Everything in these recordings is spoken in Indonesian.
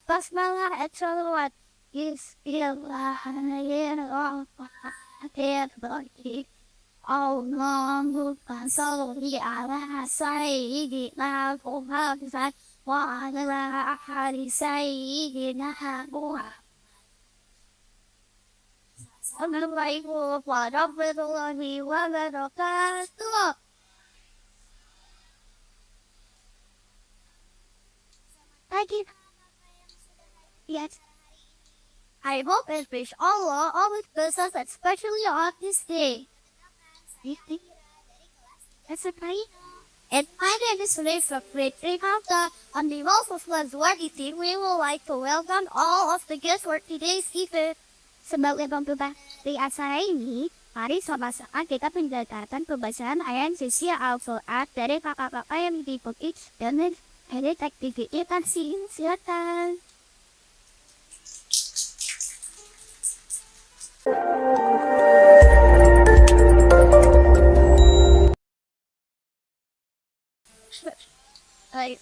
basmalah at salawat. Bismillahirrahmanirrahim. Allahumma sholli ala sayyidina Muhammad wa ala ali sayyidina Muhammad. Assalamualaikum warahmatullahi wabarakatuh. Thank you. Yes. I hope and wish Allah always bless us, especially on this day. That's okay. And my name is Ray from Grade 3 Hafta. On behalf of Lazwardi team, we would like to welcome all of the guests for today's event. Sebagai pembuka di acara ini, mari sama-sama kita mendengarkan pembacaan ayat suci Al-Quran dari kakak-kakak yang diikuti dan edit aktivitas silakan. Hai,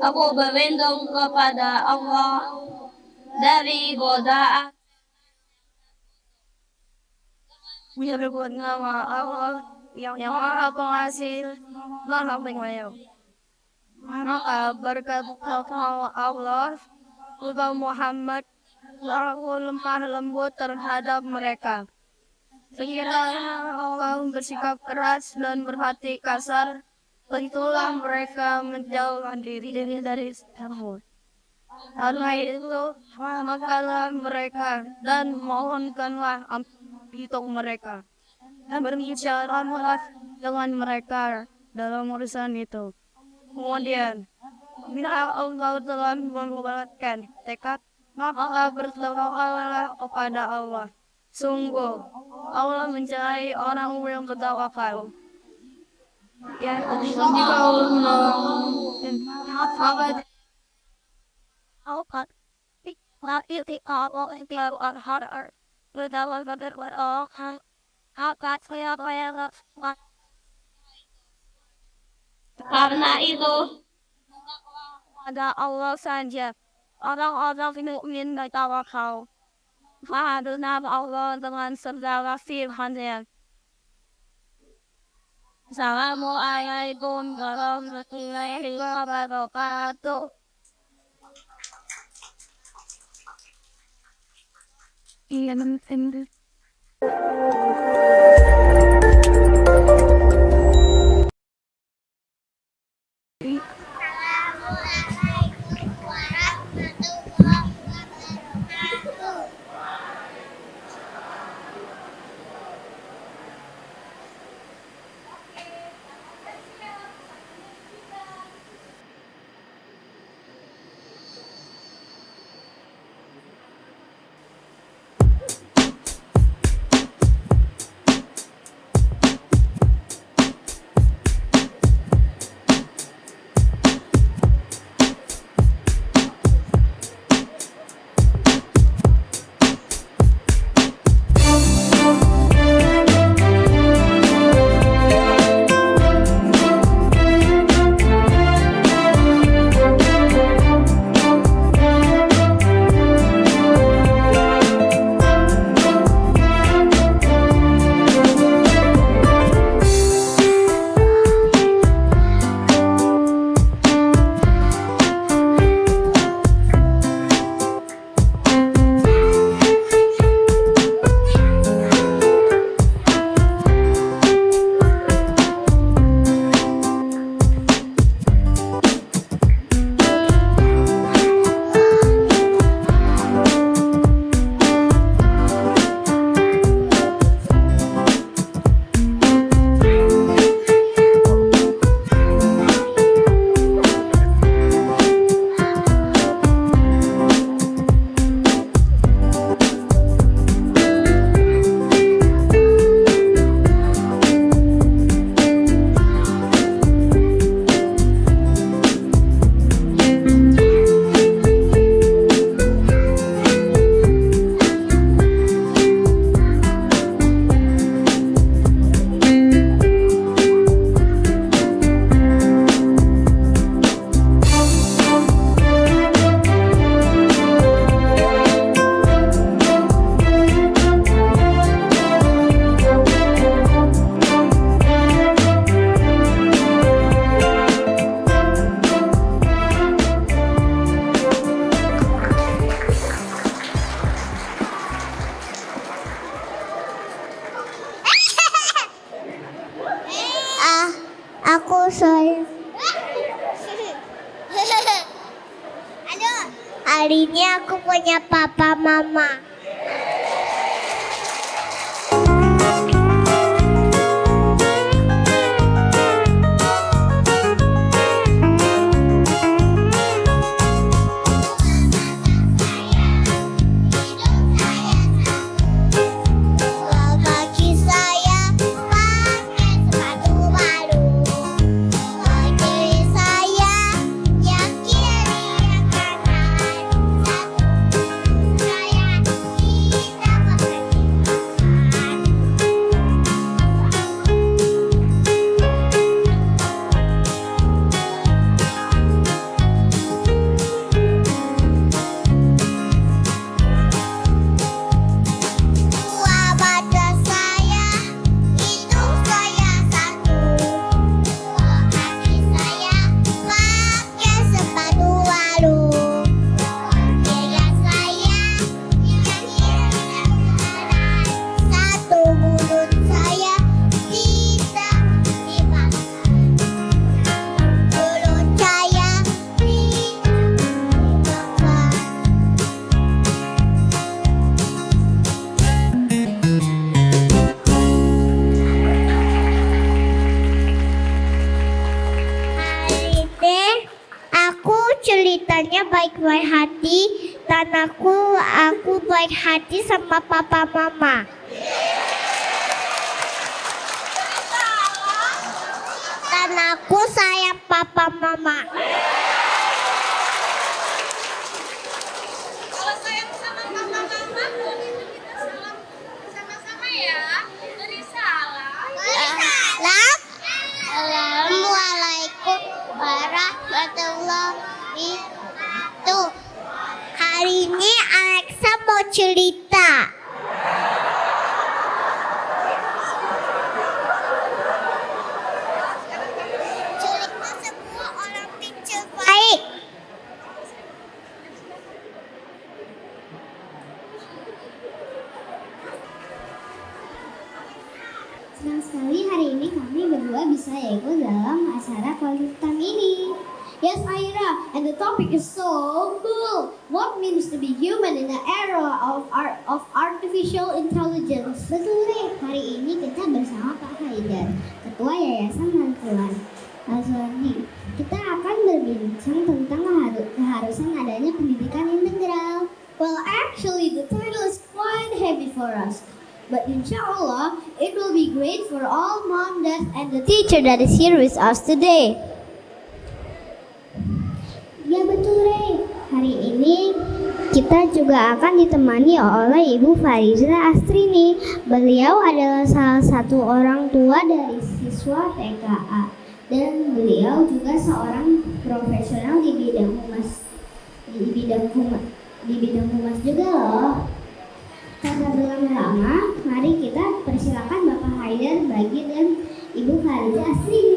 Aku berlindung kepada Allah dari godaan menyebut nama Allah yang Maha Pengasih, Maha Penyayang. Maka berkat Allah, Udah Muhammad lalu lemah lembut terhadap mereka. Sekiranya Allah bersikap keras dan berhati kasar, tentulah mereka menjauhkan diri dari Allah. Karena itu, makalah mereka dan mohonkanlah ampun untuk mereka. Dan berbicaralah dengan mereka dalam urusan itu. Kemudian, bila Allah telah membulatkan tekad, maka bertawakallah kepada Allah. Sungguh, Allah mencari orang yang bertawakal. Ya, jika Allah maka Allah tidak Allah tidak harus bertawakal kepada Allah. Hak siapa yang karena itu ada Allah saja orang-orang mukmin bertawakal pada Allah dengan segala firman-Nya. Assalamualaikum warahmatullahi wabarakatuh. Iya, Aku sayang. Hari ini aku punya papa mama. biasanya baik-baik hati dan aku baik hati sama papa mama. Dan aku sayang papa mama. Kalau sayang sama papa mama, kita salam sama-sama ya. Beri salam. Assalamualaikum warahmatullahi wabarakatuh. Hari ini Alexa mau cerita. Cerita semua orang pintar baik. Senang sekali hari ini kami berdua bisa ikut dalam acara Quality Time ini. Yes, Aira, and the topic is so cool. What means to be human in the era of artificial intelligence? Betul deh, hari ini kita bersama Pak Haidar, Ketua Yayasan Bantuan Al-Zuardi. Kita akan berbincang tentang keharusan adanya pendidikan integral. Well, actually, the title is quite heavy for us. But inshallah, it will be great for all mom, dad, and the teacher that is here with us today. Ya betul, Rey. Hari ini kita juga akan ditemani oleh Ibu Fariza Astrini. Beliau adalah salah satu orang tua dari siswa TKA. Dan beliau juga seorang profesional di bidang humas juga loh. Tanpa berlama-lama, mari kita persilakan Bapak Haidar Bagir dan Ibu Fariza Astrini.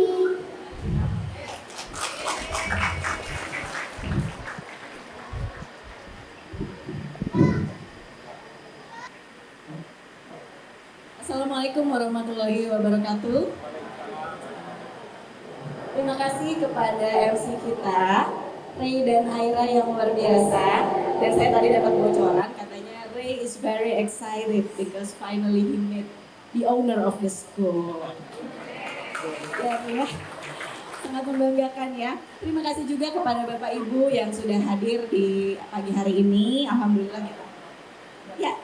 Assalamualaikum warahmatullahi wabarakatuh. Terima kasih kepada MC kita, Ray dan Aira yang luar biasa. Dan saya tadi dapat bocoran, katanya Ray is very excited because finally he met the owner of the school. Ya, sangat membanggakan ya. Terima kasih juga kepada Bapak Ibu yang sudah hadir di pagi hari ini. Alhamdulillah kita.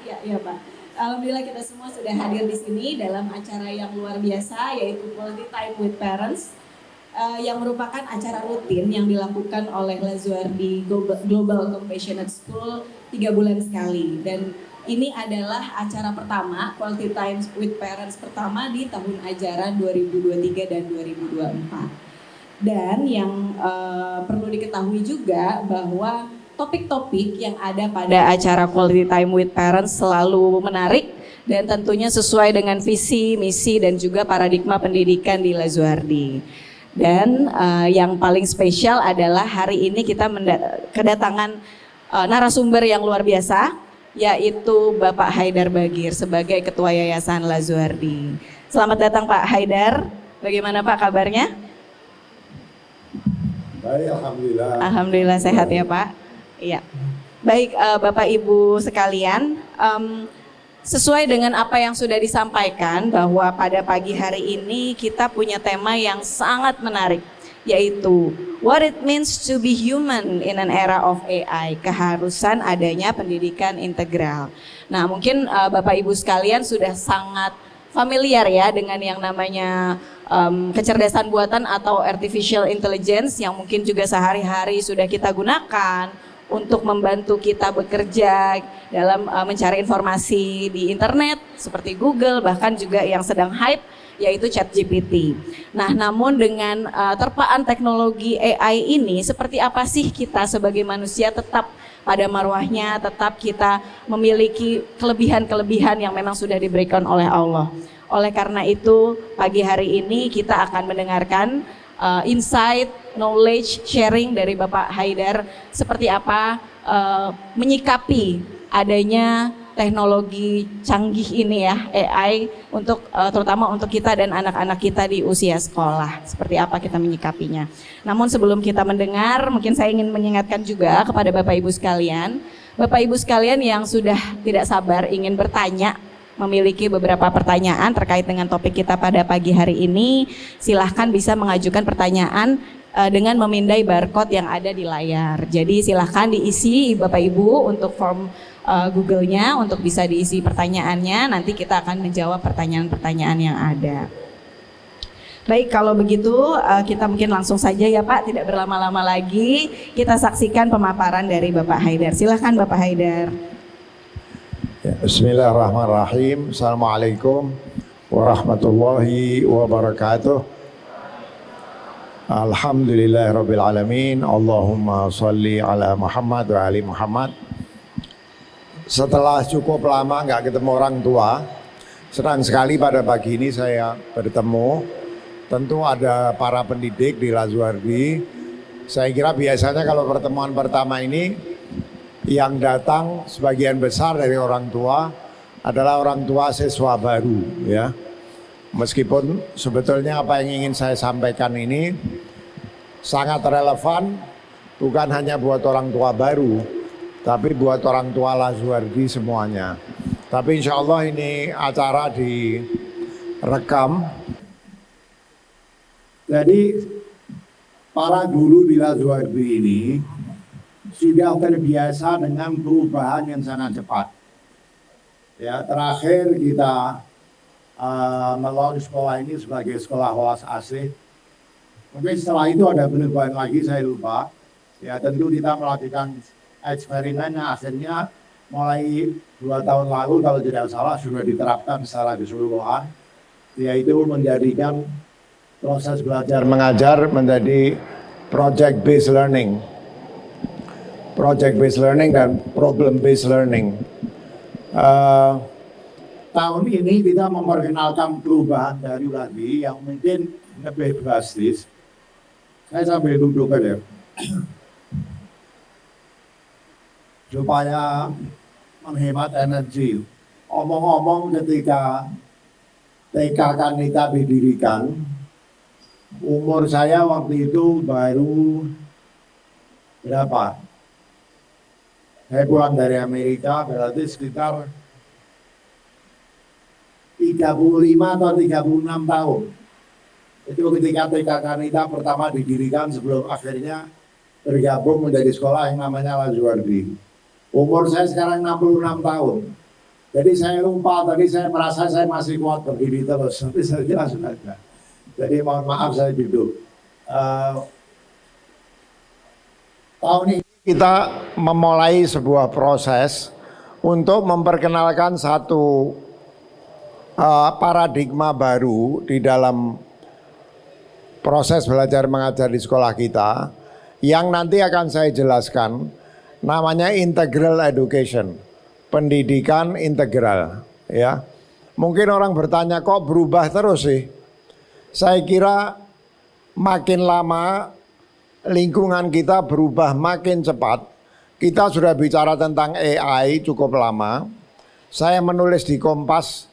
Ya Pak. Alhamdulillah kita semua sudah hadir di sini dalam acara yang luar biasa yaitu Quality Time with Parents. Yang merupakan acara rutin yang dilakukan oleh Lazuardi Global Compassionate School 3 bulan sekali. Dan ini adalah acara pertama, Quality Time with Parents pertama di tahun ajaran 2023 dan 2024. Dan yang perlu diketahui juga bahwa topik-topik yang ada pada acara Quality Time with Parents selalu menarik dan tentunya sesuai dengan visi, misi, dan juga paradigma pendidikan di Lazuardi. Dan yang paling spesial adalah hari ini kita kedatangan narasumber yang luar biasa, yaitu Bapak Haidar Bagir sebagai Ketua Yayasan Lazuardi. Selamat datang Pak Haidar, bagaimana Pak kabarnya? Baik, Alhamdulillah. Alhamdulillah sehat ya Pak. Iya. Baik Bapak Ibu sekalian, sesuai dengan apa yang sudah disampaikan bahwa pada pagi hari ini kita punya tema yang sangat menarik, yaitu what it means to be human in an era of AI, keharusan adanya pendidikan integral. Nah mungkin Bapak Ibu sekalian sudah sangat familiar ya dengan yang namanya kecerdasan buatan atau artificial intelligence yang mungkin juga sehari-hari sudah kita gunakan untuk membantu kita bekerja dalam mencari informasi di internet seperti Google, bahkan juga yang sedang hype yaitu ChatGPT. Nah, namun dengan terpaan teknologi AI ini, seperti apa sih kita sebagai manusia tetap pada marwahnya, tetap kita memiliki kelebihan-kelebihan yang memang sudah diberikan oleh Allah. Oleh karena itu, pagi hari ini kita akan mendengarkan insight, knowledge, sharing dari Bapak Haidar seperti apa menyikapi adanya teknologi canggih ini ya, AI untuk terutama untuk kita dan anak-anak kita di usia sekolah. Seperti apa kita menyikapinya. Namun sebelum kita mendengar, mungkin saya ingin mengingatkan juga kepada Bapak Ibu sekalian yang sudah tidak sabar ingin bertanya memiliki beberapa pertanyaan terkait dengan topik kita pada pagi hari ini, silahkan bisa mengajukan pertanyaan dengan memindai barcode yang ada di layar. Jadi silahkan diisi Bapak Ibu untuk form Google-nya untuk bisa diisi pertanyaannya. Nanti kita akan menjawab pertanyaan-pertanyaan yang ada. Baik, kalau begitu kita mungkin langsung saja ya Pak, tidak berlama-lama lagi. Kita saksikan pemaparan dari Bapak Haidar. Silahkan Bapak Haidar. Ya, Bismillahirrahmanirrahim. Assalamualaikum warahmatullahi wabarakatuh. Alhamdulillahirrabbilalamin. Allahumma salli ala Muhammad wa ali Muhammad. Setelah cukup lama nggak ketemu orang tua, senang sekali pada pagi ini saya bertemu. Tentu ada para pendidik di Lazuardi. Saya kira biasanya kalau pertemuan pertama ini yang datang sebagian besar dari orang tua adalah orang tua siswa baru ya. Meskipun sebetulnya apa yang ingin saya sampaikan ini sangat relevan bukan hanya buat orang tua baru, tapi buat orang tua Lazuardi semuanya. Tapi insya Allah ini acara direkam. Jadi para guru di Lazuardi ini sudah terbiasa dengan perubahan yang sangat cepat. Ya, terakhir kita melaunch sekolah ini sebagai sekolah UAS asih. Mungkin setelah itu ada perubahan lagi, saya lupa. Ya, tentu kita melakukan eksperimen yang akhirnya mulai 2 tahun lalu kalau tidak salah sudah diterapkan secara keseluruhan, yaitu menjadikan proses belajar mengajar menjadi project based learning dan problem based learning. Tahun ini kita memperkenalkan perubahan dari lagi yang mungkin lebih drastis. Saya sambil duduk aja supaya menghemat energi. Omong-omong ketika TK Kanita didirikan, umur saya waktu itu baru berapa? Saya pulang dari Amerika berarti sekitar 35 atau 36 tahun. Itu ketika TK Kanita pertama didirikan sebelum akhirnya bergabung menjadi sekolah yang namanya Lazuardi. Umur saya sekarang 66 tahun. Jadi saya lupa, tadi saya merasa saya masih kuat berdiri terus. Nanti saya kira sudah ada. Jadi mohon maaf saya duduk. Tahun ini kita memulai sebuah proses untuk memperkenalkan satu paradigma baru di dalam proses belajar mengajar di sekolah kita yang nanti akan saya jelaskan, namanya integral education, pendidikan integral ya. Mungkin orang bertanya kok berubah terus sih? Saya kira makin lama lingkungan kita berubah makin cepat. Kita sudah bicara tentang AI cukup lama. Saya menulis di Kompas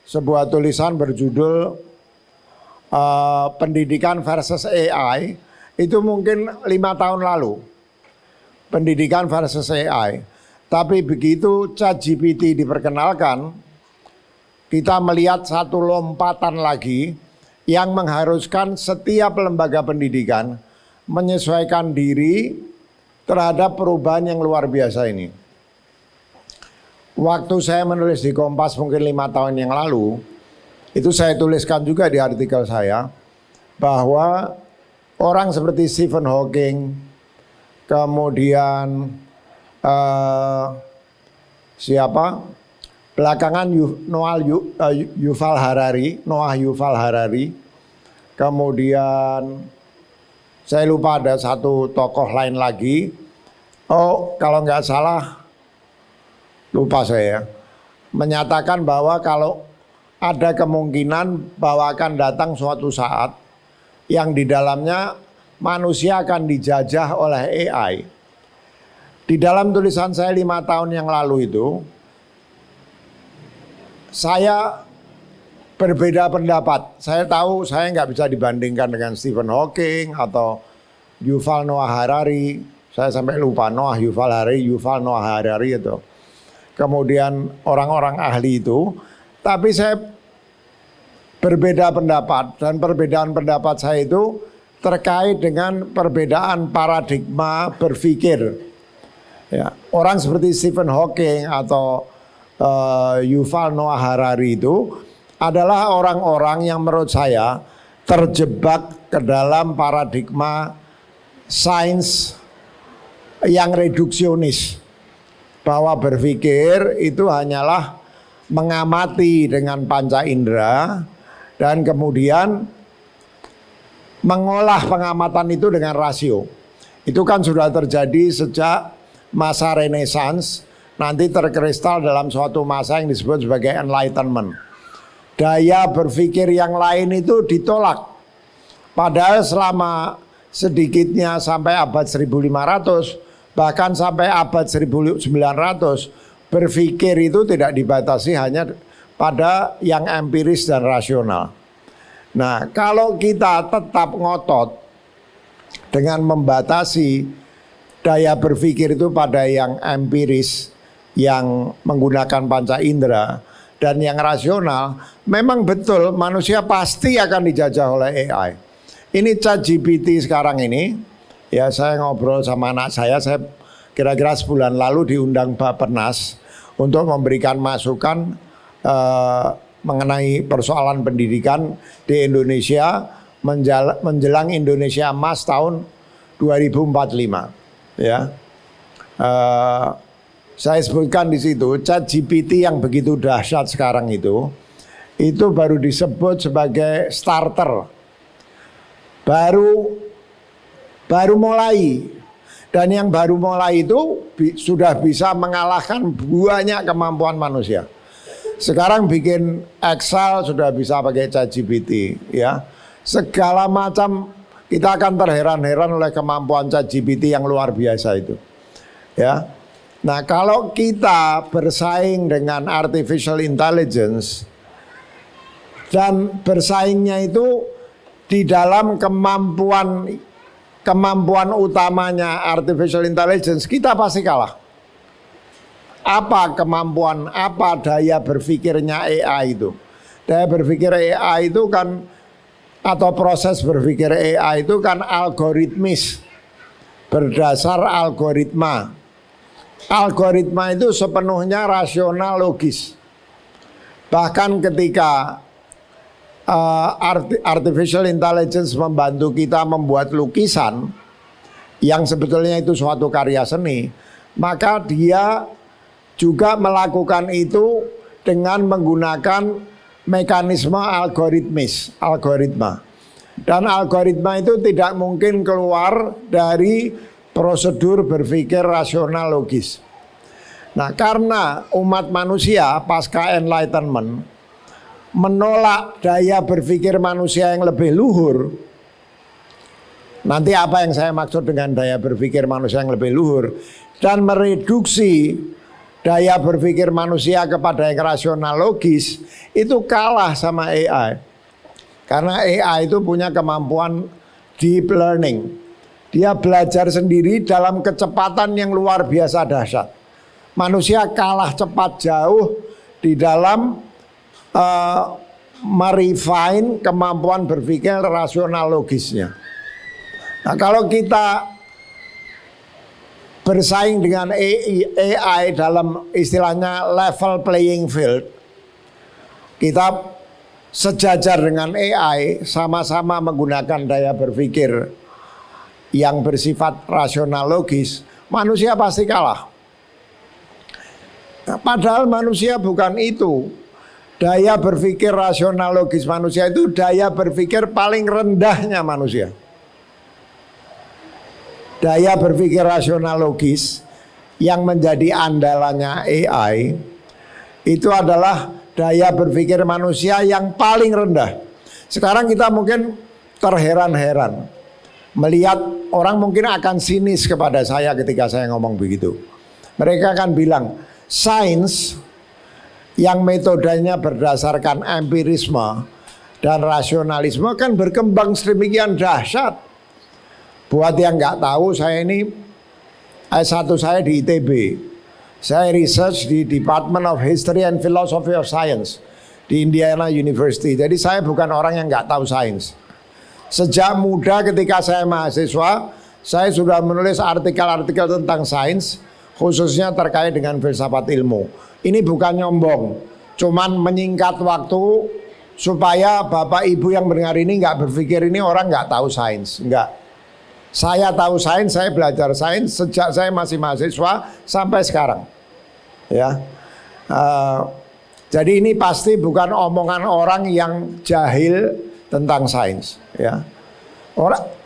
sebuah tulisan berjudul Pendidikan versus AI. Itu mungkin 5 tahun lalu. Pendidikan versus AI. Tapi begitu ChatGPT diperkenalkan, kita melihat satu lompatan lagi yang mengharuskan setiap lembaga pendidikan menyesuaikan diri terhadap perubahan yang luar biasa ini. Waktu saya menulis di Kompas mungkin 5 tahun yang lalu, itu saya tuliskan juga di artikel saya, bahwa orang seperti Stephen Hawking, kemudian belakangan Noah Yuval Harari, kemudian saya lupa ada satu tokoh lain lagi. Oh, kalau nggak salah, lupa saya, menyatakan bahwa kalau ada kemungkinan bahwa akan datang suatu saat yang di dalamnya manusia akan dijajah oleh AI. Di dalam tulisan saya 5 tahun yang lalu itu, saya berbeda pendapat. Saya tahu saya nggak bisa dibandingkan dengan Stephen Hawking atau Yuval Noah Harari. Saya sampai lupa Yuval Noah Harari itu. Kemudian orang-orang ahli itu. Tapi saya berbeda pendapat, dan perbedaan pendapat saya itu terkait dengan perbedaan paradigma berpikir. Ya, orang seperti Stephen Hawking atau Yuval Noah Harari itu adalah orang-orang yang menurut saya terjebak ke dalam paradigma sains yang reduksionis, bahwa berpikir itu hanyalah mengamati dengan panca indera dan kemudian mengolah pengamatan itu dengan rasio. Itu kan sudah terjadi sejak masa Renaissance, nanti terkristal dalam suatu masa yang disebut sebagai Enlightenment. Daya berpikir yang lain itu ditolak. Padahal selama sedikitnya sampai abad 1500, bahkan sampai abad 1900, berpikir itu tidak dibatasi hanya pada yang empiris dan rasional. Nah, kalau kita tetap ngotot dengan membatasi daya berpikir itu pada yang empiris, yang menggunakan panca indera, dan yang rasional, memang betul manusia pasti akan dijajah oleh AI. Ini ChatGPT sekarang ini, ya saya ngobrol sama anak saya kira-kira sebulan lalu diundang Bappenas untuk memberikan masukan mengenai persoalan pendidikan di Indonesia menjelang Indonesia Emas tahun 2045. Ya, saya sebutkan di situ ChatGPT yang begitu dahsyat sekarang itu baru disebut sebagai starter, baru mulai, dan yang baru mulai itu sudah bisa mengalahkan banyak kemampuan manusia. Sekarang bikin Excel sudah bisa pakai ChatGPT, ya. Segala macam kita akan terheran-heran oleh kemampuan ChatGPT yang luar biasa itu, ya. Nah, kalau kita bersaing dengan artificial intelligence dan bersaingnya itu di dalam kemampuan utamanya artificial intelligence, kita pasti kalah. Apa kemampuan, apa daya berpikirnya AI itu? Daya berpikir AI itu kan, atau proses berpikir AI itu kan algoritmis, berdasar algoritma. Algoritma itu sepenuhnya rasional logis. Bahkan ketika artificial intelligence membantu kita membuat lukisan yang sebetulnya itu suatu karya seni, maka dia juga melakukan itu dengan menggunakan mekanisme algoritma. Dan algoritma itu tidak mungkin keluar dari prosedur berpikir rasional logis. Nah, karena umat manusia pasca Enlightenment menolak daya berpikir manusia yang lebih luhur. Nanti apa yang saya maksud dengan daya berpikir manusia yang lebih luhur, dan mereduksi daya berpikir manusia kepada yang rasional logis, itu kalah sama AI. Karena AI itu punya kemampuan deep learning. Dia belajar sendiri dalam kecepatan yang luar biasa dahsyat. Manusia kalah cepat jauh di dalam merefine kemampuan berpikir rasional logisnya. Nah, kalau kita bersaing dengan AI dalam istilahnya level playing field, kita sejajar dengan AI, sama-sama menggunakan daya berpikir yang bersifat rasional logis, manusia pasti kalah. Nah, padahal manusia bukan itu. Daya berpikir rasional logis manusia itu daya berpikir paling rendahnya manusia. Daya berpikir rasional logis yang menjadi andalannya AI itu adalah daya berpikir manusia yang paling rendah. Sekarang kita mungkin terheran-heran melihat orang mungkin akan sinis kepada saya ketika saya ngomong begitu. Mereka akan bilang, sains yang metodenya berdasarkan empirisme dan rasionalisme kan berkembang sedemikian dahsyat. Buat yang nggak tahu, saya ini S1 saya di ITB. Saya research di Department of History and Philosophy of Science. di Indiana University. Jadi saya bukan orang yang nggak tahu sains. Sejak muda ketika saya mahasiswa, saya sudah menulis artikel-artikel tentang sains, khususnya terkait dengan filsafat ilmu. Ini bukan nyombong, cuman menyingkat waktu supaya Bapak Ibu yang mendengar ini nggak berpikir ini orang nggak tahu sains. Enggak. Saya tahu sains, saya belajar sains sejak saya masih mahasiswa sampai sekarang. Ya. Jadi ini pasti bukan omongan orang yang jahil tentang sains, ya.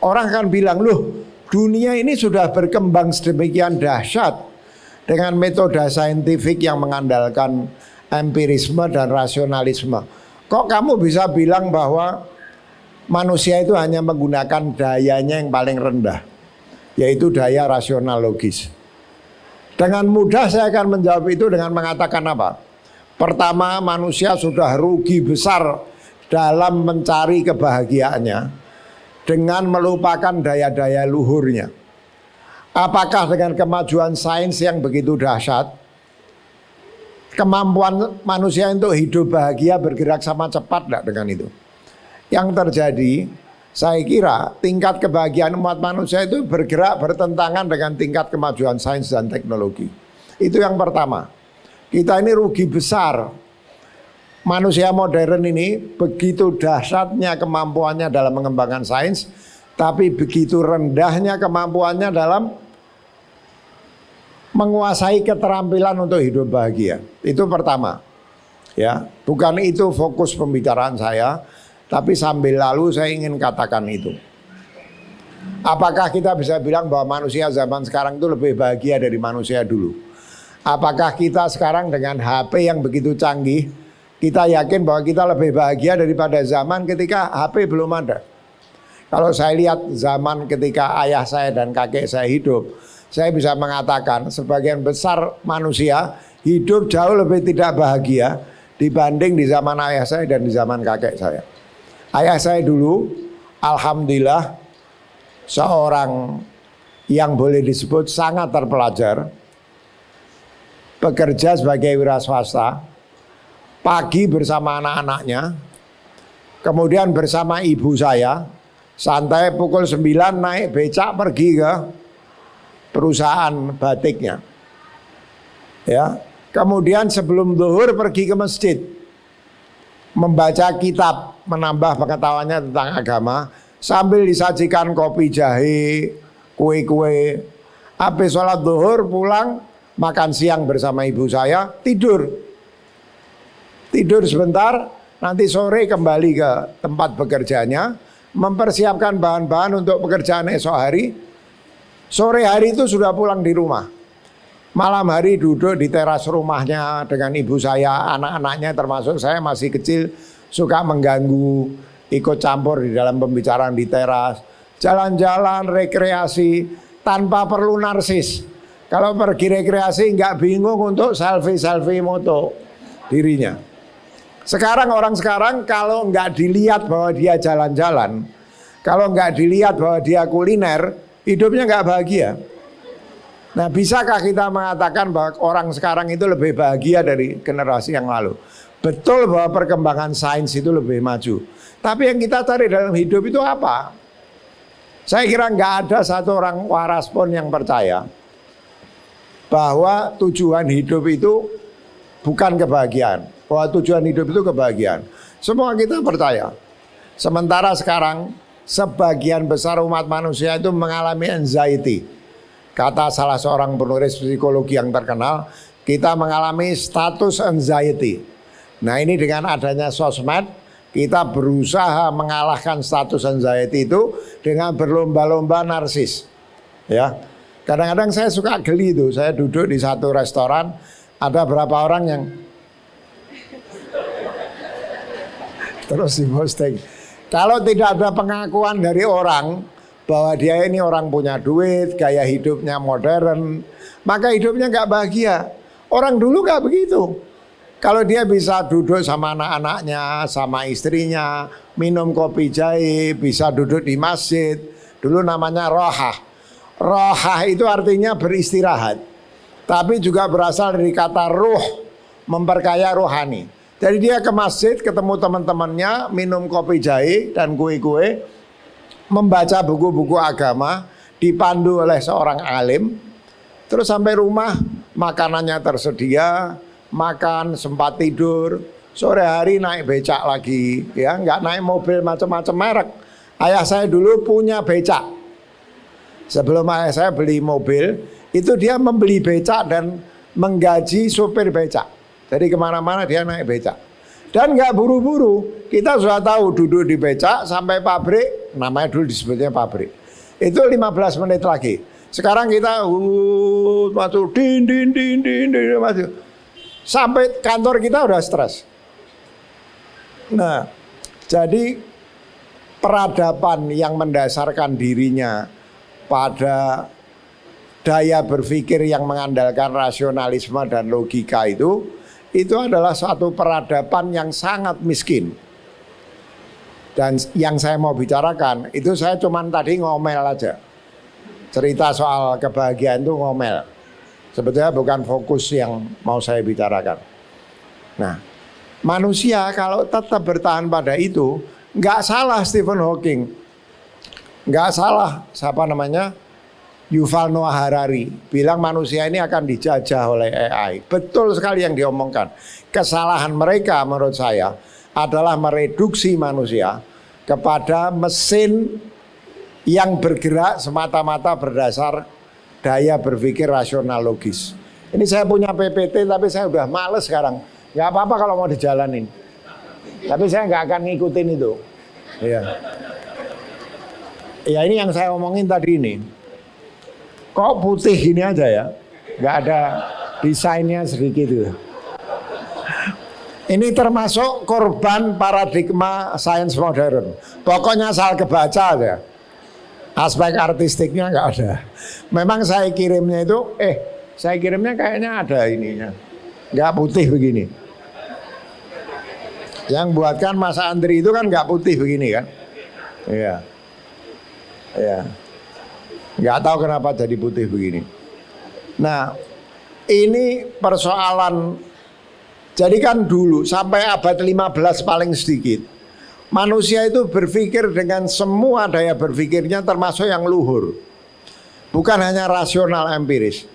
Orang akan bilang, loh, dunia ini sudah berkembang sedemikian dahsyat dengan metode saintifik yang mengandalkan empirisme dan rasionalisme. Kok kamu bisa bilang bahwa manusia itu hanya menggunakan dayanya yang paling rendah, yaitu daya rasional logis? Dengan mudah saya akan menjawab itu dengan mengatakan apa? Pertama, manusia sudah rugi besar dalam mencari kebahagiaannya dengan melupakan daya-daya luhurnya. Apakah dengan kemajuan sains yang begitu dahsyat, kemampuan manusia untuk hidup bahagia bergerak sama cepat enggak dengan itu? Yang terjadi, saya kira tingkat kebahagiaan umat manusia itu bergerak bertentangan dengan tingkat kemajuan sains dan teknologi. Itu yang pertama. Kita ini rugi besar. Manusia modern ini begitu dahsyatnya kemampuannya dalam mengembangkan sains, tapi begitu rendahnya kemampuannya dalam menguasai keterampilan untuk hidup bahagia. Itu pertama. Ya, bukan itu fokus pembicaraan saya, tapi sambil lalu saya ingin katakan itu. Apakah kita bisa bilang bahwa manusia zaman sekarang itu lebih bahagia dari manusia dulu? Apakah kita sekarang dengan HP yang begitu canggih, kita yakin bahwa kita lebih bahagia daripada zaman ketika HP belum ada? Kalau saya lihat zaman ketika ayah saya dan kakek saya hidup, saya bisa mengatakan sebagian besar manusia hidup jauh lebih tidak bahagia dibanding di zaman ayah saya dan di zaman kakek saya. Ayah saya dulu, alhamdulillah, seorang yang boleh disebut sangat terpelajar, bekerja sebagai wira swasta, pagi bersama anak-anaknya, kemudian bersama ibu saya, santai pukul 9 naik becak pergi ke perusahaan batiknya. Ya, kemudian sebelum zuhur pergi ke masjid, membaca kitab, menambah pengetahuannya tentang agama, sambil disajikan kopi jahe, kue-kue. Habis sholat zuhur pulang, makan siang bersama ibu saya, tidur sebentar, nanti sore kembali ke tempat bekerjanya, mempersiapkan bahan-bahan untuk pekerjaan esok hari. Sore hari itu sudah pulang di rumah. Malam hari duduk di teras rumahnya dengan ibu saya, anak-anaknya termasuk saya masih kecil, suka mengganggu, ikut campur di dalam pembicaraan di teras, jalan-jalan, rekreasi tanpa perlu narsis. Kalau pergi rekreasi nggak bingung untuk selfie moto dirinya. Orang sekarang kalau nggak dilihat bahwa dia jalan-jalan, kalau nggak dilihat bahwa dia kuliner, hidupnya nggak bahagia. Nah, bisakah kita mengatakan bahwa orang sekarang itu lebih bahagia dari generasi yang lalu? Betul bahwa perkembangan sains itu lebih maju. Tapi yang kita cari dalam hidup itu apa? Saya kira nggak ada satu orang waras pun yang percaya bahwa tujuan hidup itu bukan kebahagiaan, bahwa tujuan hidup itu kebahagiaan. Semua kita percaya. Sementara sekarang sebagian besar umat manusia itu mengalami anxiety. Kata salah seorang penulis psikologi yang terkenal, kita mengalami status anxiety. Nah, ini dengan adanya sosmed, kita berusaha mengalahkan status anxiety itu dengan berlomba-lomba narsis. Ya. Kadang-kadang saya suka geli itu, saya duduk di satu restoran, ada berapa orang yang terus diposting. Kalau tidak ada pengakuan dari orang bahwa dia ini orang punya duit, gaya hidupnya modern, maka hidupnya nggak bahagia. Orang dulu nggak begitu. Kalau dia bisa duduk sama anak-anaknya, sama istrinya, minum kopi jahe, bisa duduk di masjid, dulu namanya rohah. Rohah itu artinya beristirahat, tapi juga berasal dari kata ruh, memperkaya rohani. Jadi dia ke masjid, ketemu teman-temannya, minum kopi jahe dan kue-kue, membaca buku-buku agama, dipandu oleh seorang alim. Terus sampai rumah, makanannya tersedia, makan, sempat tidur. Sore hari naik becak lagi, ya nggak naik mobil macam-macam merek. Ayah saya dulu punya becak. Sebelum ayah saya beli mobil, itu dia membeli becak dan menggaji supir becak. Jadi kemana-mana dia naik becak. Dan nggak buru-buru. Kita sudah tahu duduk di becak sampai pabrik. Namanya dulu disebutnya pabrik. Itu 15 menit lagi. Sekarang kita masuk din masuk. Sampai kantor kita udah stres. Nah, jadi peradaban yang mendasarkan dirinya pada daya berpikir yang mengandalkan rasionalisme dan logika itu adalah suatu peradaban yang sangat miskin. Dan yang saya mau bicarakan itu saya cuman tadi ngomel aja. Cerita soal kebahagiaan itu ngomel. Sebetulnya bukan fokus yang mau saya bicarakan. Nah, manusia kalau tetap bertahan pada itu, nggak salah Stephen Hawking, nggak salah siapa namanya Yuval Noah Harari bilang manusia ini akan dijajah oleh AI. Betul sekali yang diomongkan. Kesalahan mereka menurut saya adalah mereduksi manusia kepada mesin yang bergerak semata-mata berdasar daya berpikir rasional logis. Ini saya punya PPT tapi saya udah males sekarang. Gak apa-apa kalau mau dijalanin. Tapi saya nggak akan ngikutin itu. Ya. Ya ini yang saya omongin tadi ini. Kok putih gini aja ya? Nggak ada desainnya sedikit itu. Ini termasuk korban paradigma sains modern. Pokoknya asal kebaca aja. Aspek artistiknya nggak ada. Memang saya kirimnya itu, saya kirimnya kayaknya ada ininya. Nggak putih begini. Yang buatkan Mas Andri itu kan nggak putih begini kan? Iya. Iya. Nggak tahu kenapa jadi putih begini. Nah, ini persoalan. Jadi kan dulu sampai abad 15 paling sedikit, manusia itu berpikir dengan semua daya berpikirnya termasuk yang luhur. Bukan hanya rasional empiris.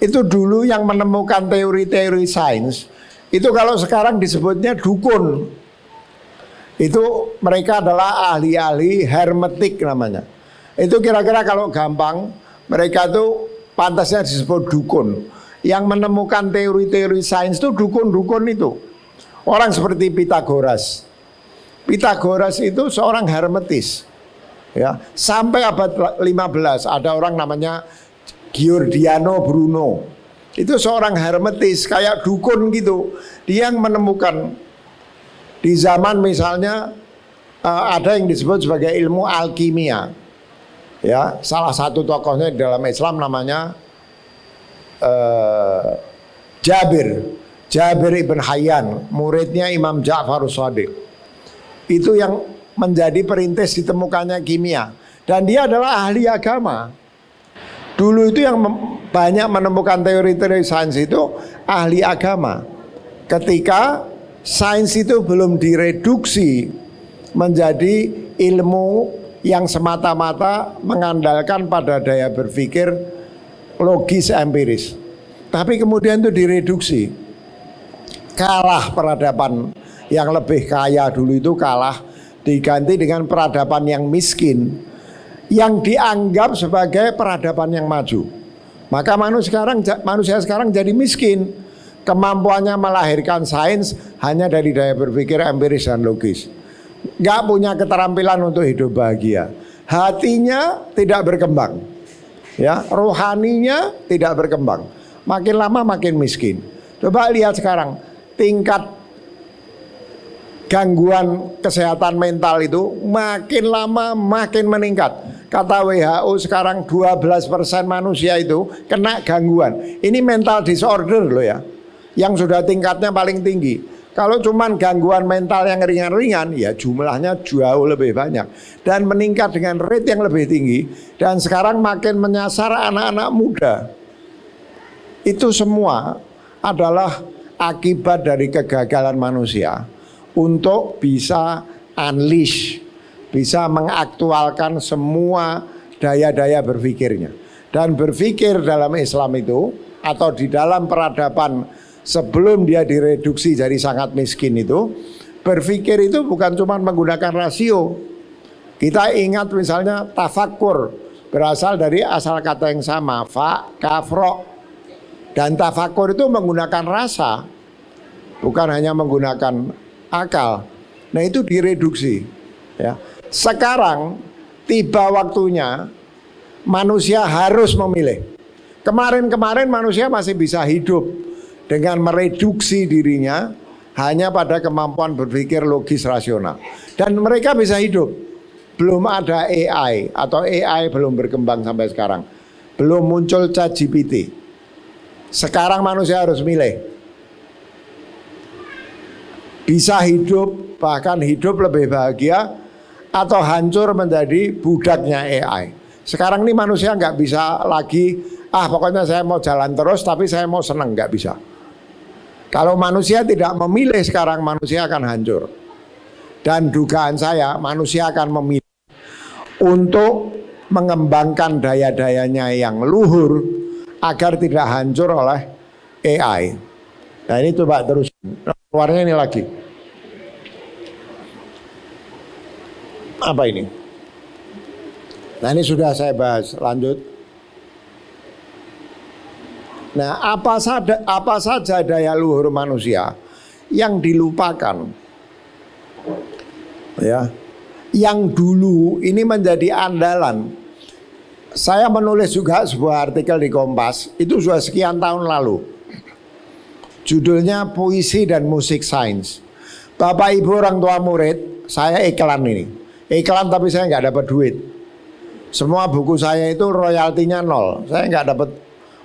Itu dulu yang menemukan teori-teori sains. Itu kalau sekarang disebutnya dukun. Itu mereka adalah ahli-ahli hermetik namanya. Itu kira-kira kalau gampang, mereka itu pantasnya disebut dukun. Yang menemukan teori-teori sains itu dukun-dukun itu. Orang seperti Pitagoras. Pitagoras itu seorang hermetis. Ya, sampai abad 15 ada orang namanya Giordano Bruno. Itu seorang hermetis kayak dukun gitu. Dia yang menemukan di zaman misalnya ada yang disebut sebagai ilmu alkimia. Ya, salah satu tokohnya di dalam Islam namanya Jabir ibn Hayyan, muridnya Imam Ja'far Shadiq. Itu yang menjadi perintis ditemukannya kimia. Dan dia adalah ahli agama. Dulu itu yang banyak menemukan teori-teori sains itu ahli agama. Ketika sains itu belum direduksi menjadi ilmu yang semata-mata mengandalkan pada daya berpikir logis empiris. Tapi kemudian itu direduksi. Kalah peradaban yang lebih kaya dulu itu kalah, diganti dengan peradaban yang miskin yang dianggap sebagai peradaban yang maju. Maka manusia sekarang jadi miskin. Kemampuannya melahirkan sains hanya dari daya berpikir empiris dan logis. Gak punya keterampilan untuk hidup bahagia. Hatinya tidak berkembang. Ya, rohaninya tidak berkembang. Makin lama makin miskin. Coba lihat sekarang tingkat gangguan kesehatan mental itu makin lama makin meningkat. Kata WHO sekarang 12% manusia itu kena gangguan. Ini mental disorder loh ya. Yang sudah tingkatnya paling tinggi. Kalau cuman gangguan mental yang ringan-ringan, ya jumlahnya jauh lebih banyak. Dan meningkat dengan rate yang lebih tinggi. Dan sekarang makin menyasar anak-anak muda. Itu semua adalah akibat dari kegagalan manusia untuk bisa unleash, bisa mengaktualkan semua daya-daya berpikirnya. Dan berpikir dalam Islam itu, atau di dalam peradaban sebelum dia direduksi jadi sangat miskin itu, berpikir itu bukan cuma menggunakan rasio. Kita ingat misalnya tafakkur, berasal dari asal kata yang sama, fa, kafro. Dan tafakkur itu menggunakan rasa, bukan hanya menggunakan akal. Nah itu direduksi. Ya. Sekarang tiba waktunya manusia harus memilih. Kemarin-kemarin manusia masih bisa hidup dengan mereduksi dirinya hanya pada kemampuan berpikir logis rasional. Dan mereka bisa hidup. Belum ada AI atau AI belum berkembang sampai sekarang. Belum muncul ChatGPT. Sekarang manusia harus milih. Bisa hidup, bahkan hidup lebih bahagia, atau hancur menjadi budaknya AI. Sekarang ini manusia nggak bisa lagi, pokoknya saya mau jalan terus tapi saya mau senang, nggak bisa. Kalau manusia tidak memilih sekarang, manusia akan hancur. Dan dugaan saya, manusia akan memilih untuk mengembangkan daya-dayanya yang luhur agar tidak hancur oleh AI. Nah ini coba terus, keluarnya ini lagi. Apa ini? Nah ini sudah saya bahas, lanjut. Nah apa saja daya luhur manusia yang dilupakan, ya, yang dulu ini menjadi andalan. Saya menulis juga sebuah artikel di Kompas, itu sudah sekian tahun lalu. Judulnya Puisi dan Musik Sains. Bapak Ibu orang tua murid, saya iklan ini. Iklan tapi saya nggak dapat duit. Semua buku saya itu royaltinya 0. Saya nggak dapat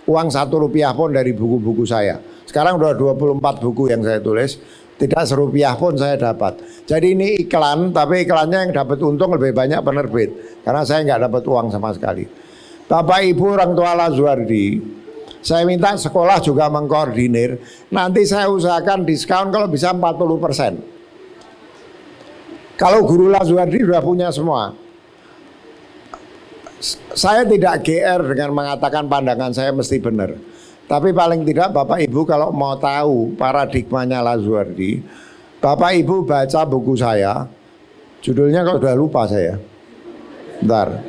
uang 1 rupiah pun dari buku-buku saya. Sekarang udah 24 buku yang saya tulis, tidak serupiah pun saya dapat. Jadi ini iklan, tapi iklannya yang dapat untung lebih banyak penerbit, karena saya nggak dapat uang sama sekali. Bapak Ibu orang tua Lazuardi, saya minta sekolah juga mengkoordinir. Nanti saya usahakan diskon kalau bisa 40%. Kalau guru Lazuardi sudah punya semua. Saya tidak GR dengan mengatakan pandangan saya mesti benar. Tapi paling tidak Bapak Ibu kalau mau tahu paradigmanya Lazuardi, Bapak Ibu baca buku saya. Judulnya kalau sudah lupa saya. Bentar.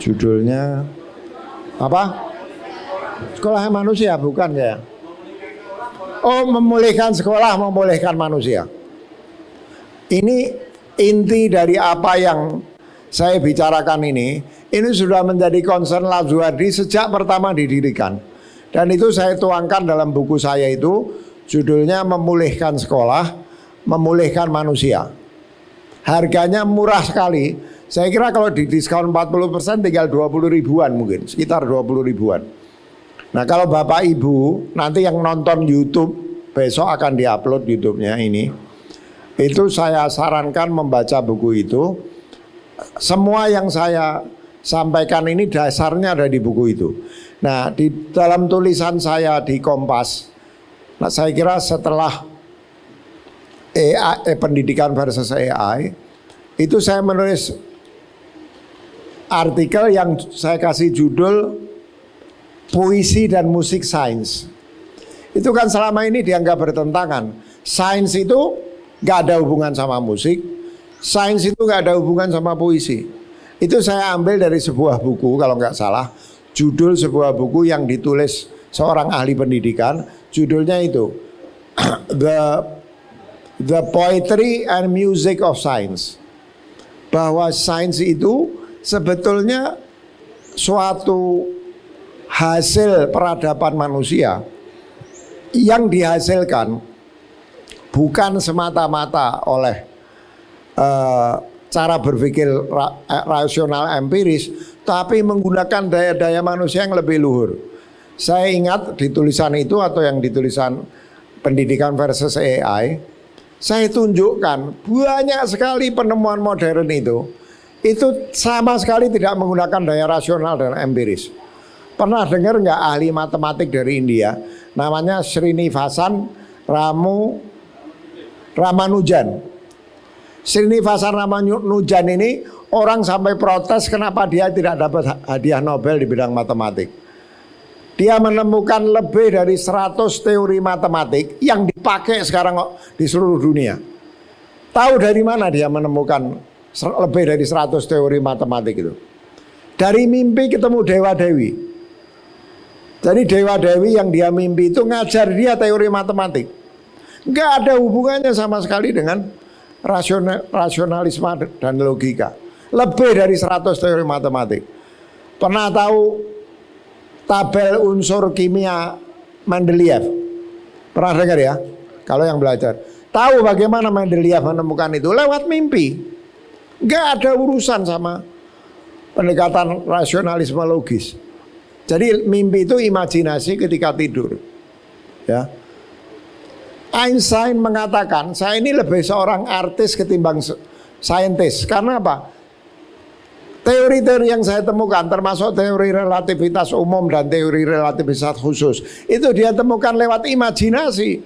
Judulnya apa? Sekolah manusia bukan ya? Oh, memulihkan sekolah, memulihkan manusia. Ini inti dari apa yang saya bicarakan ini sudah menjadi concern Lazuardi sejak pertama didirikan. Dan itu saya tuangkan dalam buku saya itu, judulnya Memulihkan Sekolah, Memulihkan Manusia. Harganya murah sekali. Saya kira kalau di diskon 40% tinggal 20 ribuan mungkin, sekitar 20 ribuan. Nah kalau Bapak Ibu nanti yang nonton YouTube, besok akan diupload YouTube-nya ini. Itu saya sarankan membaca buku itu. Semua yang saya sampaikan ini dasarnya ada di buku itu. Nah di dalam tulisan saya di Kompas, nah saya kira setelah pendidikan versus AI, itu saya menulis artikel yang saya kasih judul Puisi dan Musik Sains. Itu kan selama ini dianggap bertentangan. Sains itu gak ada hubungan sama musik, sains itu gak ada hubungan sama puisi. Itu saya ambil dari sebuah buku kalau nggak salah, judul sebuah buku yang ditulis seorang ahli pendidikan, judulnya itu The Poetry and Music of Science. Bahwa sains itu sebetulnya suatu hasil peradaban manusia yang dihasilkan bukan semata-mata oleh cara berpikir rasional empiris, tapi menggunakan daya-daya manusia yang lebih luhur. Saya ingat di tulisan itu atau yang di tulisan pendidikan versus AI, saya tunjukkan banyak sekali penemuan modern itu sama sekali tidak menggunakan daya rasional dan empiris. Pernah dengar nggak ahli matematik dari India? Namanya Srinivasan Ramanujan. Srinivasan Ramanujan ini orang sampai protes kenapa dia tidak dapat hadiah Nobel di bidang matematik. Dia menemukan lebih dari 100 teori matematik yang dipakai sekarang di seluruh dunia. Tahu dari mana dia menemukan lebih dari 100 teori matematik itu? Dari mimpi ketemu dewa-dewi. Jadi dewa-dewi yang dia mimpi itu ngajar dia teori matematik. Nggak ada hubungannya sama sekali dengan rasionalisme dan logika. Lebih dari 100 teori matematik. Pernah tahu tabel unsur kimia Mendeleev? Pernah dengar ya? Kalau yang belajar. Tahu bagaimana Mendeleev menemukan itu? Lewat mimpi. Nggak ada urusan sama pendekatan rasionalisme logis. Jadi mimpi itu imajinasi ketika tidur. Ya. Einstein mengatakan, saya ini lebih seorang artis ketimbang saintis. Karena apa? Teori-teori yang saya temukan, termasuk teori relativitas umum dan teori relativitas khusus, itu dia temukan lewat imajinasi,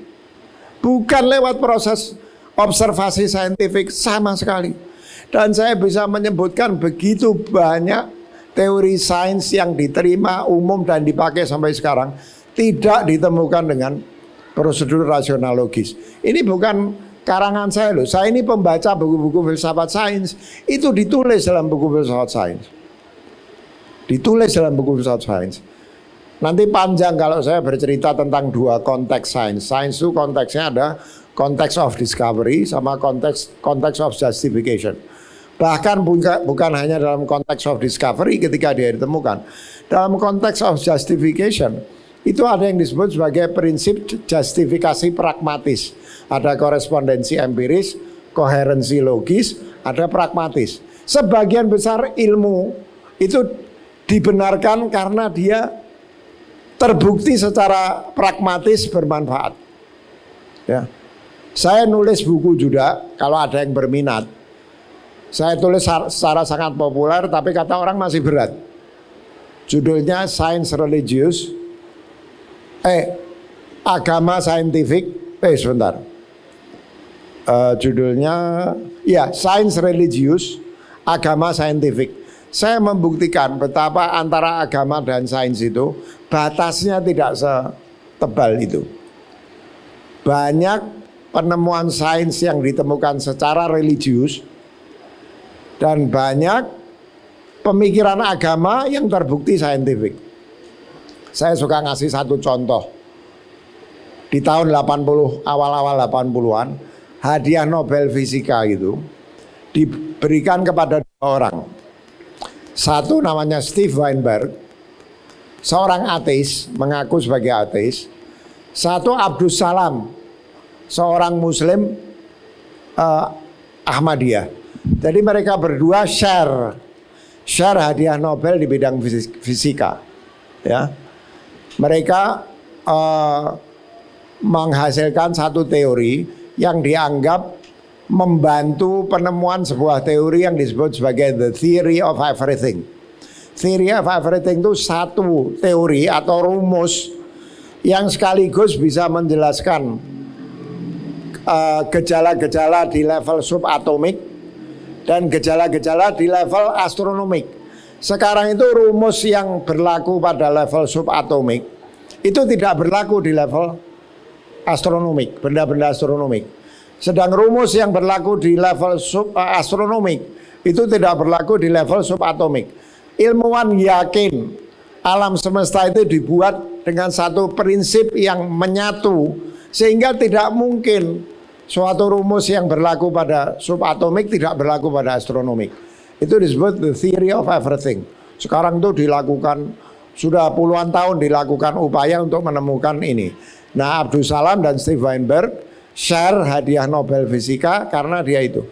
bukan lewat proses observasi saintifik sama sekali. Dan saya bisa menyebutkan begitu banyak teori sains yang diterima umum dan dipakai sampai sekarang tidak ditemukan dengan prosedur rasional logis. Ini bukan karangan saya loh. Saya ini pembaca buku-buku filsafat sains. Itu ditulis dalam buku filsafat sains. Ditulis dalam buku filsafat sains. Nanti panjang kalau saya bercerita tentang dua konteks sains. Sains itu konteksnya ada konteks of discovery sama konteks of justification. Bahkan bukan hanya dalam konteks of discovery ketika dia ditemukan. Dalam konteks of justification, itu ada yang disebut sebagai prinsip justifikasi pragmatis. Ada korespondensi empiris, koherensi logis, ada pragmatis. Sebagian besar ilmu itu dibenarkan karena dia terbukti secara pragmatis bermanfaat. Ya. Saya nulis buku juga, kalau ada yang berminat. Saya tulis secara sangat populer, tapi kata orang masih berat. Judulnya Science Religious, Agama Saintifik, sebentar. Judulnya, ya Science Religious, Agama Saintifik. Saya membuktikan betapa antara agama dan sains itu batasnya tidak setebal itu. Banyak penemuan sains yang ditemukan secara religius dan banyak pemikiran agama yang terbukti saintifik. Saya suka ngasih satu contoh. Di tahun 80, awal-awal 80-an, hadiah Nobel Fisika itu diberikan kepada dua orang. Satu namanya Steve Weinberg, seorang ateis, mengaku sebagai ateis. Satu Abdus Salam, seorang muslim Ahmadiyah. Jadi mereka berdua share hadiah Nobel di bidang fisika. Ya. Mereka menghasilkan satu teori yang dianggap membantu penemuan sebuah teori yang disebut sebagai the theory of everything. Theory of everything itu satu teori atau rumus yang sekaligus bisa menjelaskan gejala-gejala di level subatomik dan gejala-gejala di level astronomik. Sekarang itu rumus yang berlaku pada level subatomik itu tidak berlaku di level astronomik, benda-benda astronomik. Sedang rumus yang berlaku di level astronomik itu tidak berlaku di level subatomik. Ilmuwan yakin alam semesta itu dibuat dengan satu prinsip yang menyatu, sehingga tidak mungkin suatu rumus yang berlaku pada subatomik tidak berlaku pada astronomik. Itu disebut the theory of everything. Sekarang itu dilakukan, sudah puluhan tahun dilakukan upaya untuk menemukan ini. Nah, Abdus Salam dan Steve Weinberg share hadiah Nobel Fisika karena dia itu.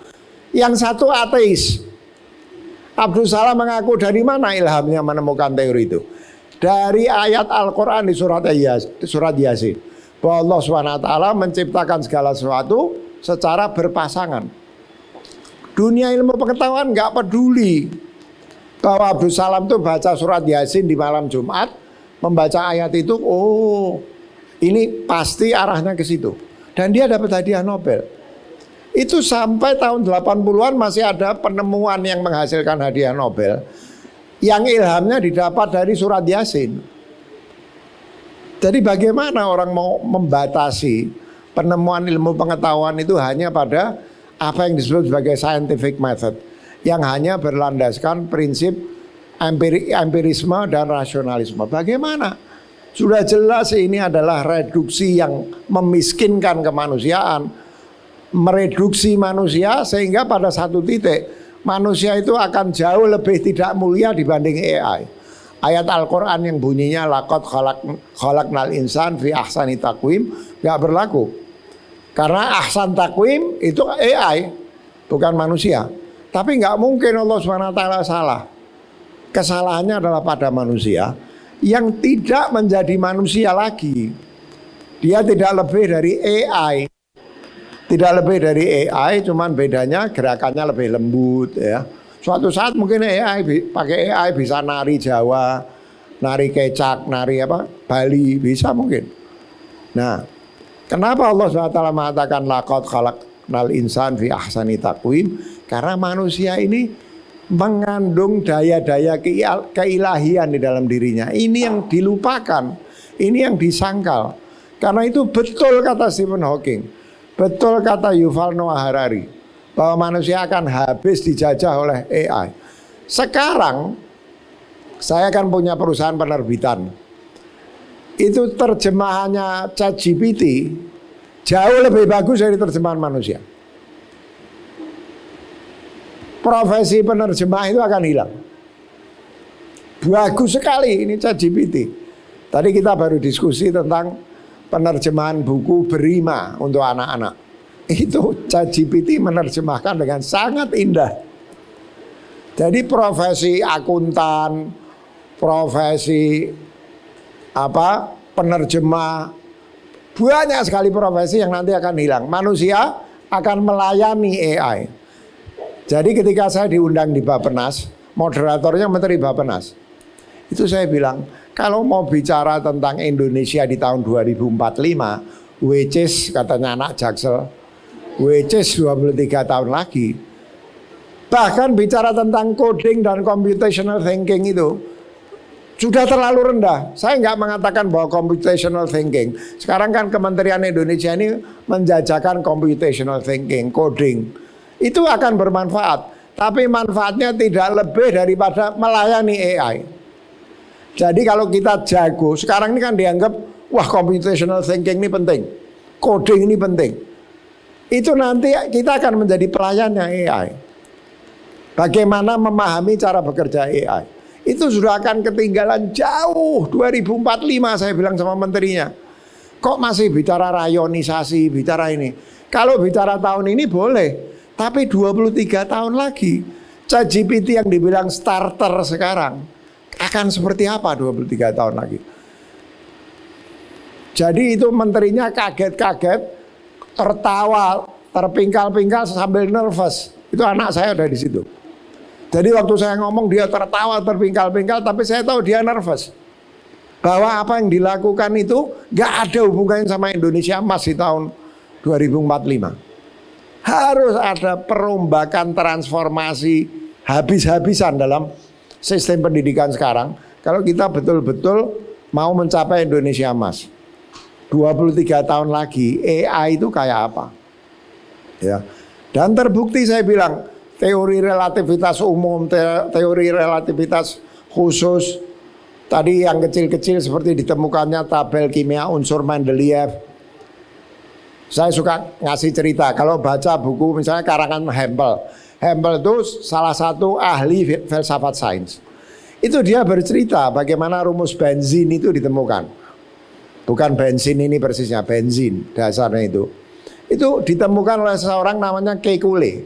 Yang satu ateis. Abdus Salam mengaku dari mana ilhamnya menemukan teori itu? Dari ayat Al-Quran di surat Yasin. Bahwa Allah SWT menciptakan segala sesuatu secara berpasangan. Dunia ilmu pengetahuan nggak peduli bahwa Abdus Salam itu baca surat Yasin di malam Jumat membaca ayat itu, oh ini pasti arahnya ke situ. Dan dia dapat hadiah Nobel. Itu sampai tahun 80-an masih ada penemuan yang menghasilkan hadiah Nobel yang ilhamnya didapat dari surat Yasin. Jadi bagaimana orang mau membatasi penemuan ilmu pengetahuan itu hanya pada apa yang disebut sebagai scientific method, yang hanya berlandaskan prinsip empirisme dan rasionalisme. Bagaimana? Sudah jelas ini adalah reduksi yang memiskinkan kemanusiaan, mereduksi manusia sehingga pada satu titik manusia itu akan jauh lebih tidak mulia dibanding AI. Ayat Al-Quran yang bunyinya laqad khalaqnal insan fi ahsani taqwim gak berlaku. Karena ahsan taqwim itu AI, bukan manusia. Tapi gak mungkin Allah SWT salah. Kesalahannya adalah pada manusia yang tidak menjadi manusia lagi. Dia tidak lebih dari AI. Tidak lebih dari AI, cuman bedanya gerakannya lebih lembut ya. Suatu saat mungkin pakai AI bisa nari Jawa, nari kecak, nari Bali, bisa mungkin. Nah, kenapa Allah SWT mengatakan laqad khalaqnal insan fi ahsani taqwim? Karena manusia ini mengandung daya-daya keilahian di dalam dirinya. Ini yang dilupakan, ini yang disangkal. Karena itu betul kata Stephen Hawking, betul kata Yuval Noah Harari, bahwa manusia akan habis dijajah oleh AI. Sekarang saya kan punya perusahaan penerbitan. Itu terjemahannya ChatGPT jauh lebih bagus dari terjemahan manusia. Profesi penerjemah itu akan hilang. Bagus sekali ini ChatGPT. Tadi kita baru diskusi tentang penerjemahan buku berima untuk anak-anak. Itu ChatGPT menerjemahkan dengan sangat indah. Jadi profesi akuntan, profesi penerjemah, banyak sekali profesi yang nanti akan hilang. Manusia akan melayani AI. Jadi ketika saya diundang di Bappenas, moderatornya Menteri Bappenas, itu saya bilang, kalau mau bicara tentang Indonesia di tahun 2045, which is katanya anak Jaksel, which is 23 tahun lagi, bahkan bicara tentang coding dan computational thinking itu sudah terlalu rendah. Saya nggak mengatakan bahwa computational thinking. Sekarang kan Kementerian Indonesia ini menjajakan computational thinking, coding. Itu akan bermanfaat, tapi manfaatnya tidak lebih daripada melayani AI. Jadi kalau kita jago, sekarang ini kan dianggap, wah computational thinking ini penting, coding ini penting. Itu nanti kita akan menjadi pelayannya AI. Bagaimana memahami cara bekerja AI. Itu sudah akan ketinggalan jauh, 2045 saya bilang sama menterinya. Kok masih bicara rayonisasi, bicara ini. Kalau bicara tahun ini boleh. Tapi 23 tahun lagi ChatGPT yang dibilang starter sekarang akan seperti apa 23 tahun lagi. Jadi itu menterinya kaget-kaget, tertawa, terpingkal-pingkal sambil nervous. Itu anak saya ada di situ. Jadi waktu saya ngomong dia tertawa, terpingkal-pingkal, tapi saya tahu dia nervous. Bahwa apa yang dilakukan itu gak ada hubungannya sama Indonesia Emas di tahun 2045. Harus ada perombakan transformasi habis-habisan dalam sistem pendidikan sekarang. Kalau kita betul-betul mau mencapai Indonesia Emas 23 tahun lagi, AI itu kayak apa ya. Dan terbukti saya bilang, teori relativitas umum, teori relativitas khusus, tadi yang kecil-kecil seperti ditemukannya tabel kimia unsur Mendeleev. Saya suka ngasih cerita, kalau baca buku misalnya karangan Hempel. Hempel itu salah satu ahli filsafat sains. Itu dia bercerita bagaimana rumus benzin itu ditemukan. Bukan bensin ini persisnya, benzin dasarnya itu. Itu ditemukan oleh seseorang namanya Kekulé.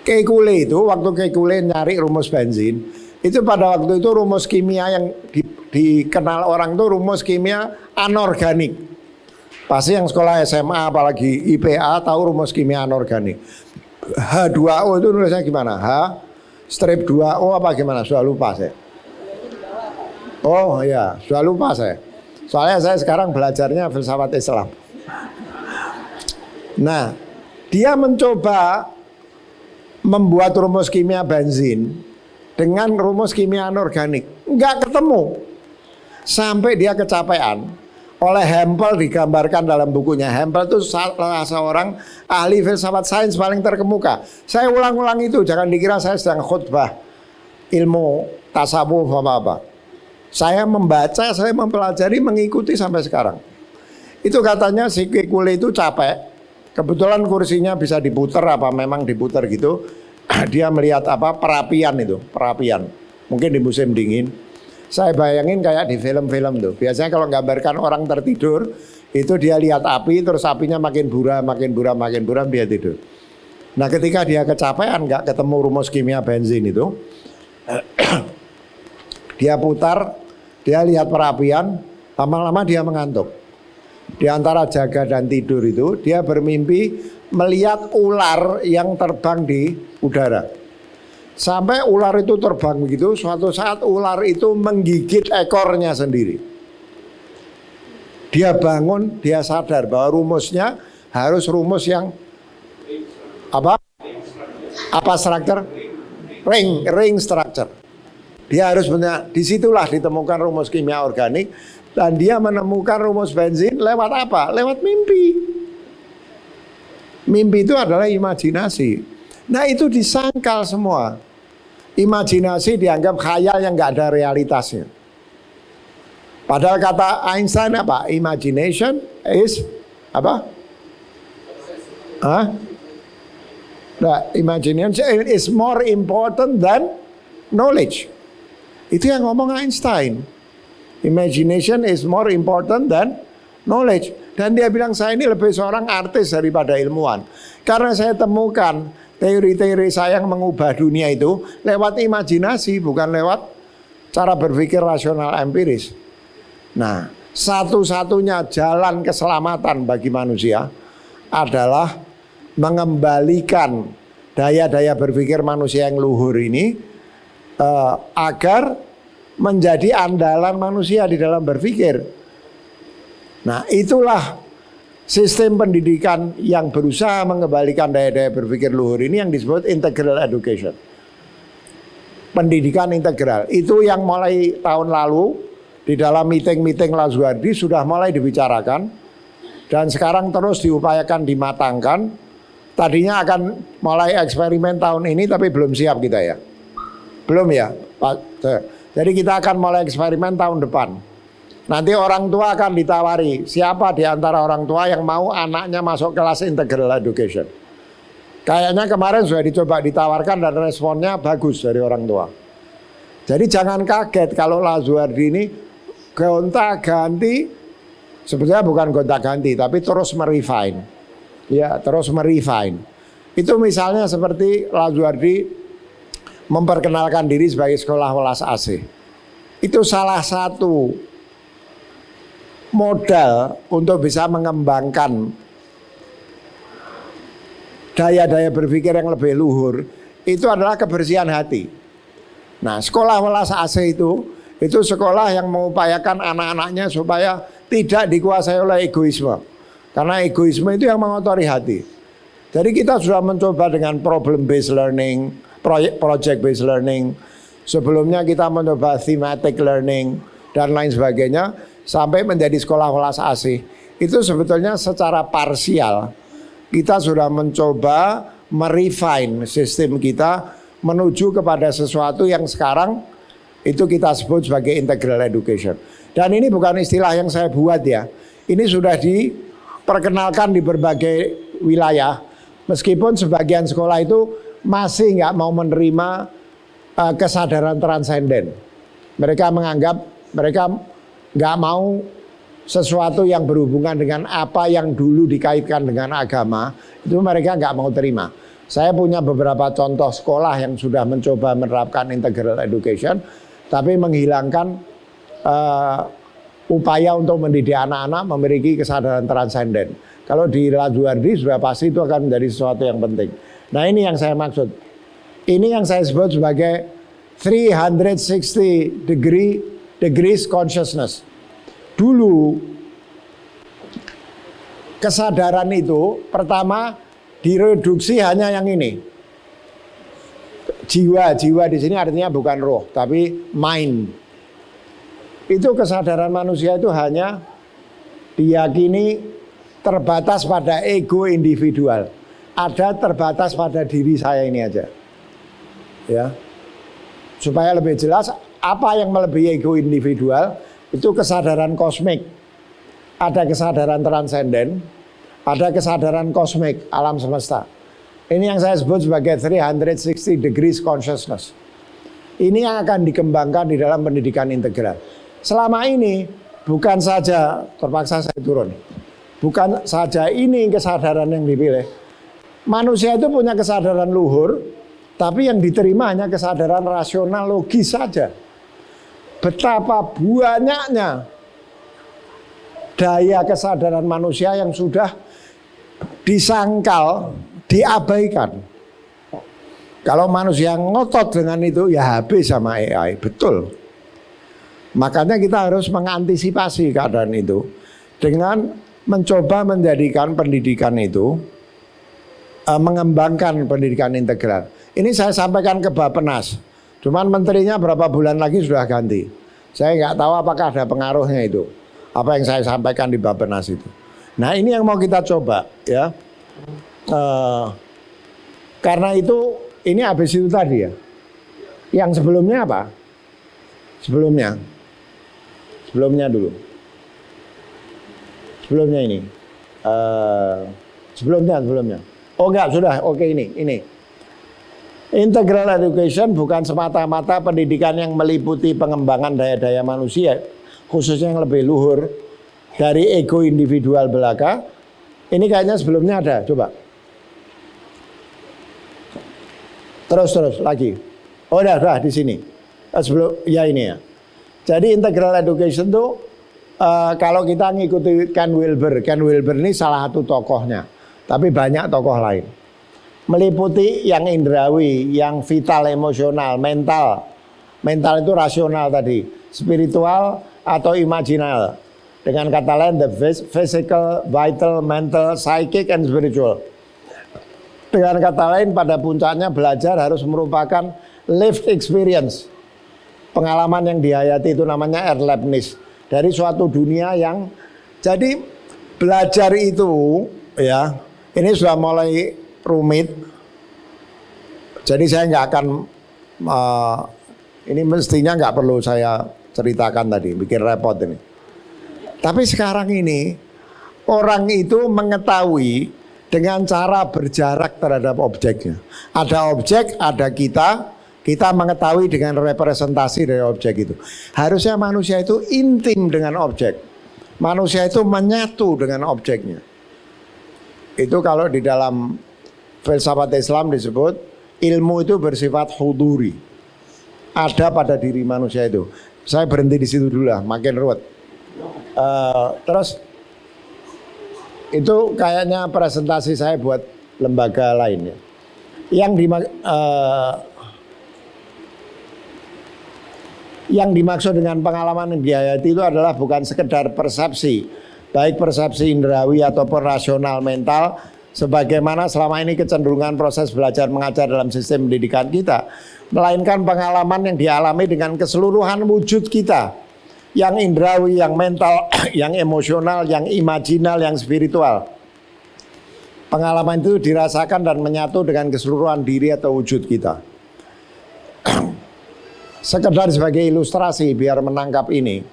Kekulé itu, waktu Kekulé nyari rumus benzin, itu pada waktu itu rumus kimia yang dikenal orang itu rumus kimia anorganik. Pasti yang sekolah SMA apalagi IPA tahu rumus kimia anorganik. H2O itu nulisnya gimana? H strip 2O apa gimana? Sudah lupa saya. Oh ya, sudah lupa saya. Soalnya saya sekarang belajarnya filsafat Islam. Nah, dia mencoba membuat rumus kimia benzin dengan rumus kimia anorganik. Nggak ketemu. Sampai dia kecapean. Oleh Hempel digambarkan dalam bukunya. Hempel itu salah seorang ahli filsafat sains paling terkemuka. Saya ulang-ulang itu, jangan dikira saya sedang khutbah ilmu tasawuf apa-apa. Saya membaca, saya mempelajari, mengikuti sampai sekarang. Itu katanya si Kekule itu capek. Kebetulan kursinya bisa diputer apa memang diputer gitu. Dia melihat apa perapian itu, perapian. Mungkin di musim dingin. Saya bayangin kayak di film-film tuh. Biasanya kalau gambarkan orang tertidur, itu dia lihat api, terus apinya makin buram, dia tidur. Nah ketika dia kecapean, nggak ketemu rumus kimia benzin itu, dia putar, dia lihat perapian, lama-lama dia mengantuk. Di antara jaga dan tidur itu, dia bermimpi melihat ular yang terbang di udara. Sampai ular itu terbang begitu, suatu saat ular itu menggigit ekornya sendiri. Dia bangun, dia sadar bahwa rumusnya harus rumus yang apa? Apa struktur? Ring structure. Dia harus benar, disitulah ditemukan rumus kimia organik. Dan dia menemukan rumus benzin lewat apa? Lewat mimpi. Mimpi itu adalah imajinasi. Nah itu disangkal semua. Imajinasi dianggap khayal yang nggak ada realitasnya. Padahal kata Einstein apa? Imagination is apa? Nah, imagination is more important than knowledge. Itu yang ngomong Einstein. Imagination is more important than knowledge. Dan dia bilang saya ini lebih seorang artis daripada ilmuwan. Karena saya temukan teori-teori saya yang mengubah dunia itu lewat imajinasi, bukan lewat cara berpikir rasional empiris. Nah, satu-satunya jalan keselamatan bagi manusia adalah mengembalikan daya-daya berpikir manusia yang luhur ini agar menjadi andalan manusia di dalam berpikir. Nah, itulah sistem pendidikan yang berusaha mengembalikan daya-daya berpikir luhur ini yang disebut integral education. Pendidikan integral. Itu yang mulai tahun lalu di dalam meeting-meeting Lazuardi sudah mulai dibicarakan dan sekarang terus diupayakan dimatangkan. Tadinya akan mulai eksperimen tahun ini tapi belum siap kita ya. Belum ya, Pak. Jadi kita akan mulai eksperimen tahun depan. Nanti orang tua akan ditawari siapa di antara orang tua yang mau anaknya masuk kelas integral education. Kayaknya kemarin sudah dicoba ditawarkan dan responnya bagus dari orang tua. Jadi jangan kaget kalau Lazuardi ini gonta-ganti, sebetulnya bukan gonta-ganti tapi terus merefine. Ya, terus merefine. Itu misalnya seperti Lazuardi memperkenalkan diri sebagai sekolah welas asih. Itu salah satu modal untuk bisa mengembangkan daya-daya berpikir yang lebih luhur. Itu adalah kebersihan hati. Nah, sekolah welas asih itu sekolah yang mengupayakan anak-anaknya supaya tidak dikuasai oleh egoisme. Karena egoisme itu yang mengotori hati. Jadi kita sudah mencoba dengan problem based learning, project based learning. Sebelumnya kita mencoba thematic learning dan lain sebagainya sampai menjadi sekolah welas asih. Itu sebetulnya secara parsial kita sudah mencoba merefine sistem kita menuju kepada sesuatu yang sekarang itu kita sebut sebagai integral education. Dan ini bukan istilah yang saya buat ya. Ini sudah diperkenalkan di berbagai wilayah. Meskipun sebagian sekolah itu masih nggak mau menerima kesadaran transenden. Mereka menganggap mereka nggak mau sesuatu yang berhubungan dengan apa yang dulu dikaitkan dengan agama, itu mereka nggak mau terima. Saya punya beberapa contoh sekolah yang sudah mencoba menerapkan integral education, tapi menghilangkan upaya untuk mendidik anak-anak memiliki kesadaran transenden. Kalau di Lazuardi sudah pasti itu akan menjadi sesuatu yang penting. Nah ini yang saya maksud. Ini yang saya sebut sebagai 360 degree degrees consciousness. Dulu kesadaran itu pertama direduksi hanya yang ini. Jiwa di sini artinya bukan roh, tapi mind. Itu kesadaran manusia itu hanya diyakini terbatas pada ego individual. Ada terbatas pada diri saya ini aja. Ya. Supaya lebih jelas apa yang melebihi ego individual itu kesadaran kosmik. Ada kesadaran transenden, ada kesadaran kosmik alam semesta. Ini yang saya sebut sebagai 360 degrees consciousness. Ini yang akan dikembangkan di dalam pendidikan integral. Selama ini bukan saja, terpaksa saya turun, bukan saja ini kesadaran yang dipilih. Manusia itu punya kesadaran luhur, tapi yang diterima hanya kesadaran rasional logis saja. Betapa banyaknya daya kesadaran manusia yang sudah disangkal, diabaikan. Kalau manusia ngotot dengan itu, ya habis sama AI, betul. Makanya kita harus mengantisipasi keadaan itu dengan mencoba menjadikan pendidikan itu, mengembangkan pendidikan integral. Ini saya sampaikan ke Bappenas, cuman menterinya berapa bulan lagi sudah ganti. Saya nggak tahu apakah ada pengaruhnya itu, apa yang saya sampaikan di Bappenas itu. Nah ini yang mau kita coba ya. Karena itu ini habis itu tadi ya. Yang sebelumnya apa? Sebelumnya dulu. Sebelumnya ini. Sebelumnya. Oh enggak, sudah. Oke ini. Integral education bukan semata-mata pendidikan yang meliputi pengembangan daya-daya manusia, khususnya yang lebih luhur dari ego individual belaka. Ini kayaknya sebelumnya ada, coba. Terus lagi. Oh udah di sini. Sebelum ya ini ya. Jadi integral education tuh kalau kita ngikuti Ken Wilber ini salah satu tokohnya, tapi banyak tokoh lain. Meliputi yang indrawi, yang vital, emosional, mental. Mental itu rasional tadi, spiritual atau imaginal. Dengan kata lain the physical, vital, mental, psychic, and spiritual. Dengan kata lain pada puncaknya belajar harus merupakan lived experience. Pengalaman yang dihayati itu namanya erlebnis. Dari suatu dunia yang, jadi belajar itu ya, ini sudah mulai rumit. Jadi saya nggak akan, ini mestinya nggak perlu saya ceritakan tadi, bikin repot ini. Tapi sekarang ini orang itu mengetahui dengan cara berjarak terhadap objeknya. Ada objek, ada kita mengetahui dengan representasi dari objek itu. Harusnya manusia itu intim dengan objek. Manusia itu menyatu dengan objeknya. Itu kalau di dalam filsafat Islam disebut ilmu itu bersifat huduri. Ada pada diri manusia itu. Saya berhenti di situ dulu lah, makin ruwet. Terus itu kayaknya presentasi saya buat lembaga lain ya. Yang dimaksud dengan pengalaman yang dihayati itu adalah bukan sekedar persepsi, baik persepsi indrawi ataupun rasional mental, sebagaimana selama ini kecenderungan proses belajar mengajar dalam sistem pendidikan kita, melainkan pengalaman yang dialami dengan keseluruhan wujud kita. Yang indrawi, yang mental, yang emosional, yang imajinal, yang spiritual. Pengalaman itu dirasakan dan menyatu dengan keseluruhan diri atau wujud kita. Sekedar sebagai ilustrasi biar menangkap ini.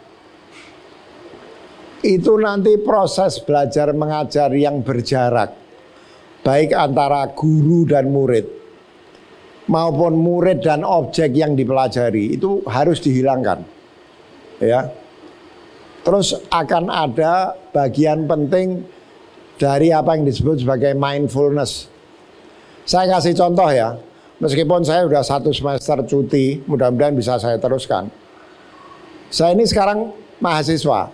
Itu nanti proses belajar mengajar yang berjarak. Baik antara guru dan murid. Maupun murid dan objek yang dipelajari. Itu harus dihilangkan. Ya, terus akan ada bagian penting dari apa yang disebut sebagai mindfulness. Saya kasih contoh ya, meskipun saya sudah 1 semester cuti, mudah-mudahan bisa saya teruskan. Saya ini sekarang mahasiswa,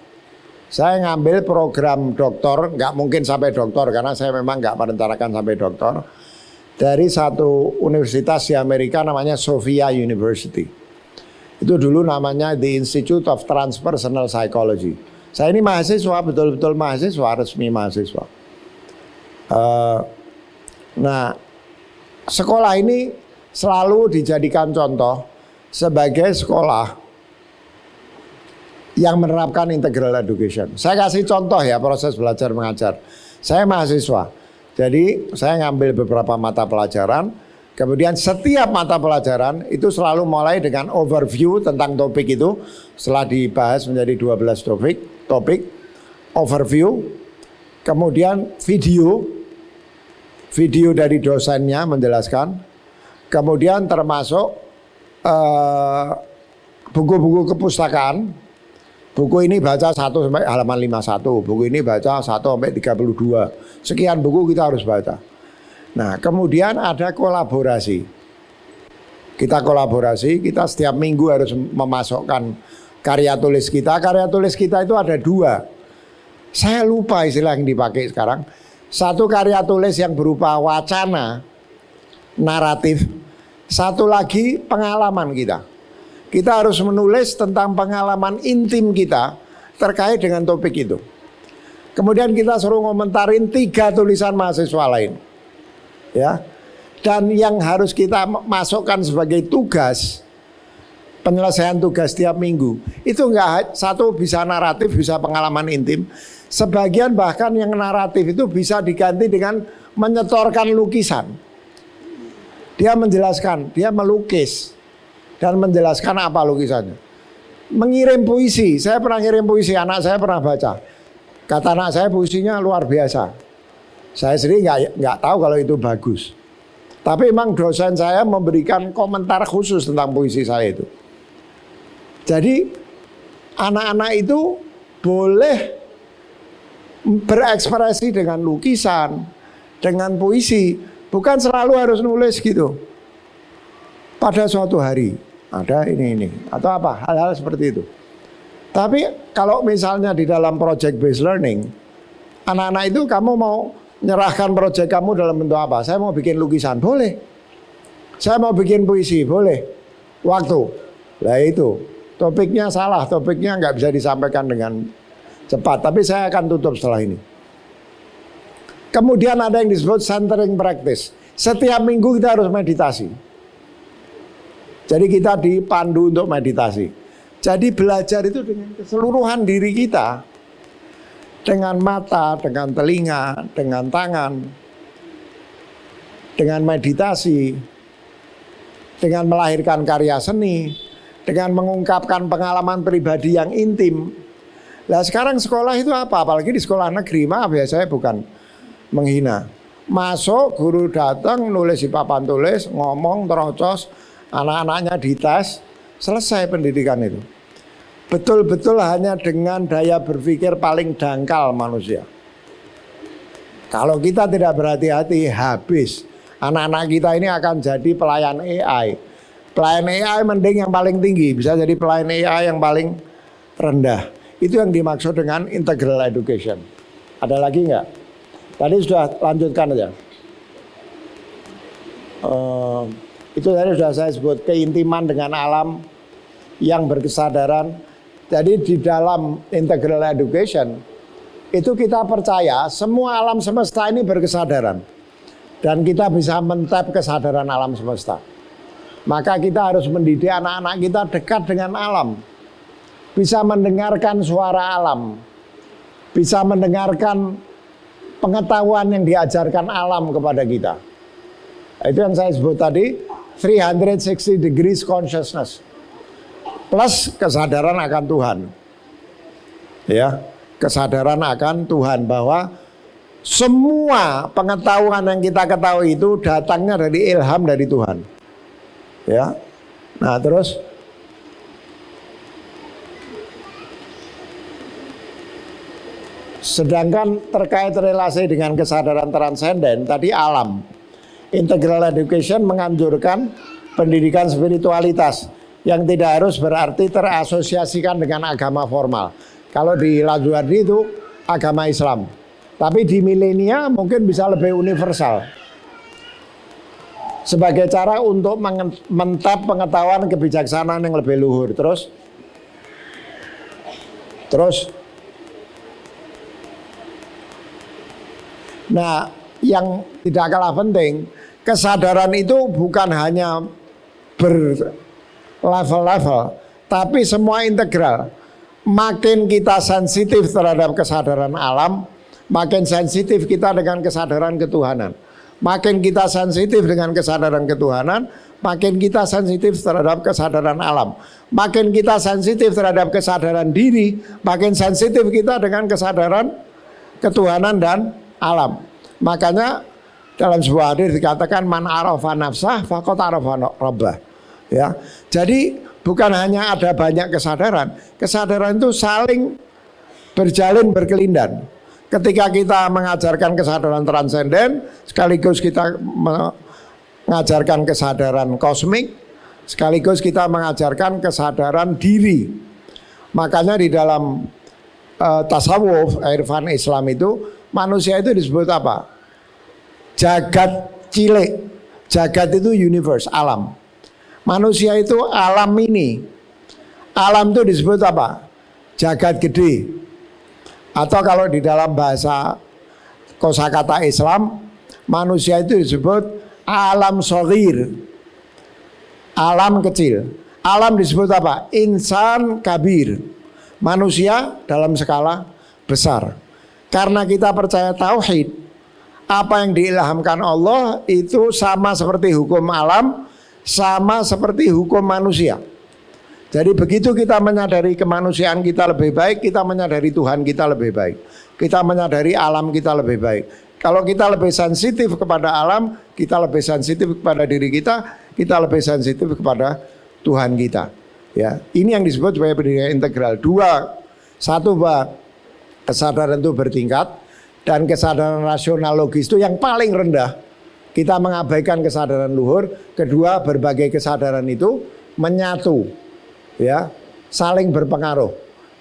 saya ngambil program doktor, nggak mungkin sampai doktor karena saya memang nggak merencanakan sampai doktor, dari satu universitas di Amerika namanya Sophia University. Itu dulu namanya The Institute of Transpersonal Psychology. Saya ini mahasiswa, betul-betul mahasiswa, resmi mahasiswa. Nah, sekolah ini selalu dijadikan contoh sebagai sekolah yang menerapkan integral education. Saya kasih contoh ya proses belajar mengajar. Saya mahasiswa, jadi saya ngambil beberapa mata pelajaran. Kemudian setiap mata pelajaran itu selalu mulai dengan overview tentang topik itu. Setelah dibahas menjadi 12 topik, overview. Kemudian video dari dosennya menjelaskan. Kemudian termasuk buku-buku kepustakaan. Buku ini baca 1 sampai halaman 51, buku ini baca 1 sampai 32. Sekian buku kita harus baca. Nah, kemudian ada kolaborasi. Kita kolaborasi, kita setiap minggu harus memasukkan karya tulis kita. Karya tulis kita itu ada 2. Saya lupa istilah yang dipakai sekarang. Satu karya tulis yang berupa wacana, naratif. Satu lagi pengalaman kita. Kita harus menulis tentang pengalaman intim kita terkait dengan topik itu. Kemudian kita suruh ngomentarin 3 tulisan mahasiswa lain. Ya. Dan yang harus kita masukkan sebagai tugas, penyelesaian tugas tiap minggu, itu enggak satu bisa naratif, bisa pengalaman intim. Sebagian bahkan yang naratif itu bisa diganti dengan menyetorkan lukisan. Dia menjelaskan, dia melukis dan menjelaskan apa lukisannya. Mengirim puisi, saya pernah ngirim puisi, anak saya pernah baca. Kata anak saya puisinya luar biasa. Saya sendiri nggak tahu kalau itu bagus. Tapi memang dosen saya memberikan komentar khusus tentang puisi saya itu. Jadi anak-anak itu boleh berekspresi dengan lukisan, dengan puisi. Bukan selalu harus nulis gitu. Pada suatu hari ada ini atau apa, hal-hal seperti itu. Tapi kalau misalnya di dalam project based learning, anak-anak itu kamu mau nyerahkan proyek kamu dalam bentuk apa? Saya mau bikin lukisan, boleh. Saya mau bikin puisi, boleh. Waktu, lah itu topiknya salah, topiknya nggak bisa disampaikan dengan cepat. Tapi saya akan tutup setelah ini. Kemudian ada yang disebut centering practice. Setiap minggu kita harus meditasi. Jadi kita dipandu untuk meditasi. Jadi belajar itu dengan keseluruhan diri kita. Dengan mata, dengan telinga, dengan tangan, dengan meditasi, dengan melahirkan karya seni, dengan mengungkapkan pengalaman pribadi yang intim. Nah sekarang sekolah itu apa? Apalagi di sekolah negeri, maaf ya saya bukan menghina. Masuk, guru datang, nulis di papan tulis, ngomong, terocos, anak-anaknya dites, selesai pendidikan itu. Betul-betul hanya dengan daya berpikir paling dangkal manusia. Kalau kita tidak berhati-hati, habis. Anak-anak kita ini akan jadi pelayan AI. Pelayan AI mending yang paling tinggi, bisa jadi pelayan AI yang paling rendah. Itu yang dimaksud dengan integral education. Ada lagi nggak? Tadi sudah lanjutkan aja. Itu tadi sudah saya sebut, keintiman dengan alam yang berkesadaran. Jadi di dalam integral education itu kita percaya semua alam semesta ini berkesadaran dan kita bisa mentap kesadaran alam semesta. Maka kita harus mendidik anak-anak kita dekat dengan alam, bisa mendengarkan suara alam, bisa mendengarkan pengetahuan yang diajarkan alam kepada kita. Itu yang saya sebut tadi 360 degrees consciousness. Plus kesadaran akan Tuhan. Ya, kesadaran akan Tuhan bahwa semua pengetahuan yang kita ketahui itu datangnya dari ilham dari Tuhan. Ya. Nah, terus sedangkan terkait relasi dengan kesadaran transenden tadi alam. Integral education menganjurkan pendidikan spiritualitas yang tidak harus berarti terasosiasikan dengan agama formal. Kalau di Lazuardi itu agama Islam. Tapi di milenia mungkin bisa lebih universal. sebagai cara untuk mentap pengetahuan kebijaksanaan yang lebih luhur. Terus nah, yang tidak kalah penting, kesadaran itu bukan hanya berlevel-level, tapi semua integral. Makin kita sensitif terhadap kesadaran alam, makin sensitif kita dengan kesadaran ketuhanan. Makin kita sensitif dengan kesadaran ketuhanan, makin kita sensitif terhadap kesadaran alam. Makin kita sensitif terhadap kesadaran diri, makin sensitif kita dengan kesadaran ketuhanan dan alam. Makanya dalam sebuah hadis dikatakan man arafa nafsah faqad arafa rabbah. Ya. Jadi bukan hanya ada banyak kesadaran, kesadaran itu saling berjalin berkelindan. Ketika kita mengajarkan kesadaran transenden, sekaligus kita mengajarkan kesadaran kosmik, sekaligus kita mengajarkan kesadaran diri. Makanya di dalam tasawuf, irfan Islam itu, manusia itu disebut apa? Jagat cilik. Jagat itu universe, alam. Manusia itu alam ini. Alam itu disebut apa? Jagat gede. Atau kalau di dalam bahasa kosakata Islam, manusia itu disebut alam shaghir, alam kecil. Alam disebut apa? Insan kabir, manusia dalam skala besar. Karena kita percaya tauhid, apa yang diilhamkan Allah itu sama seperti hukum alam, sama seperti hukum manusia. Jadi begitu kita menyadari kemanusiaan kita lebih baik, kita menyadari Tuhan kita lebih baik. Kita menyadari alam kita lebih baik. Kalau kita lebih sensitif kepada alam, kita lebih sensitif kepada diri kita lebih sensitif kepada Tuhan kita. Ya, ini yang disebut sebagai pendidikan integral. Satu bahwa kesadaran itu bertingkat, dan kesadaran rasional logis itu yang paling rendah. Kita mengabaikan kesadaran luhur. Kedua, berbagai kesadaran itu menyatu. Ya, saling berpengaruh.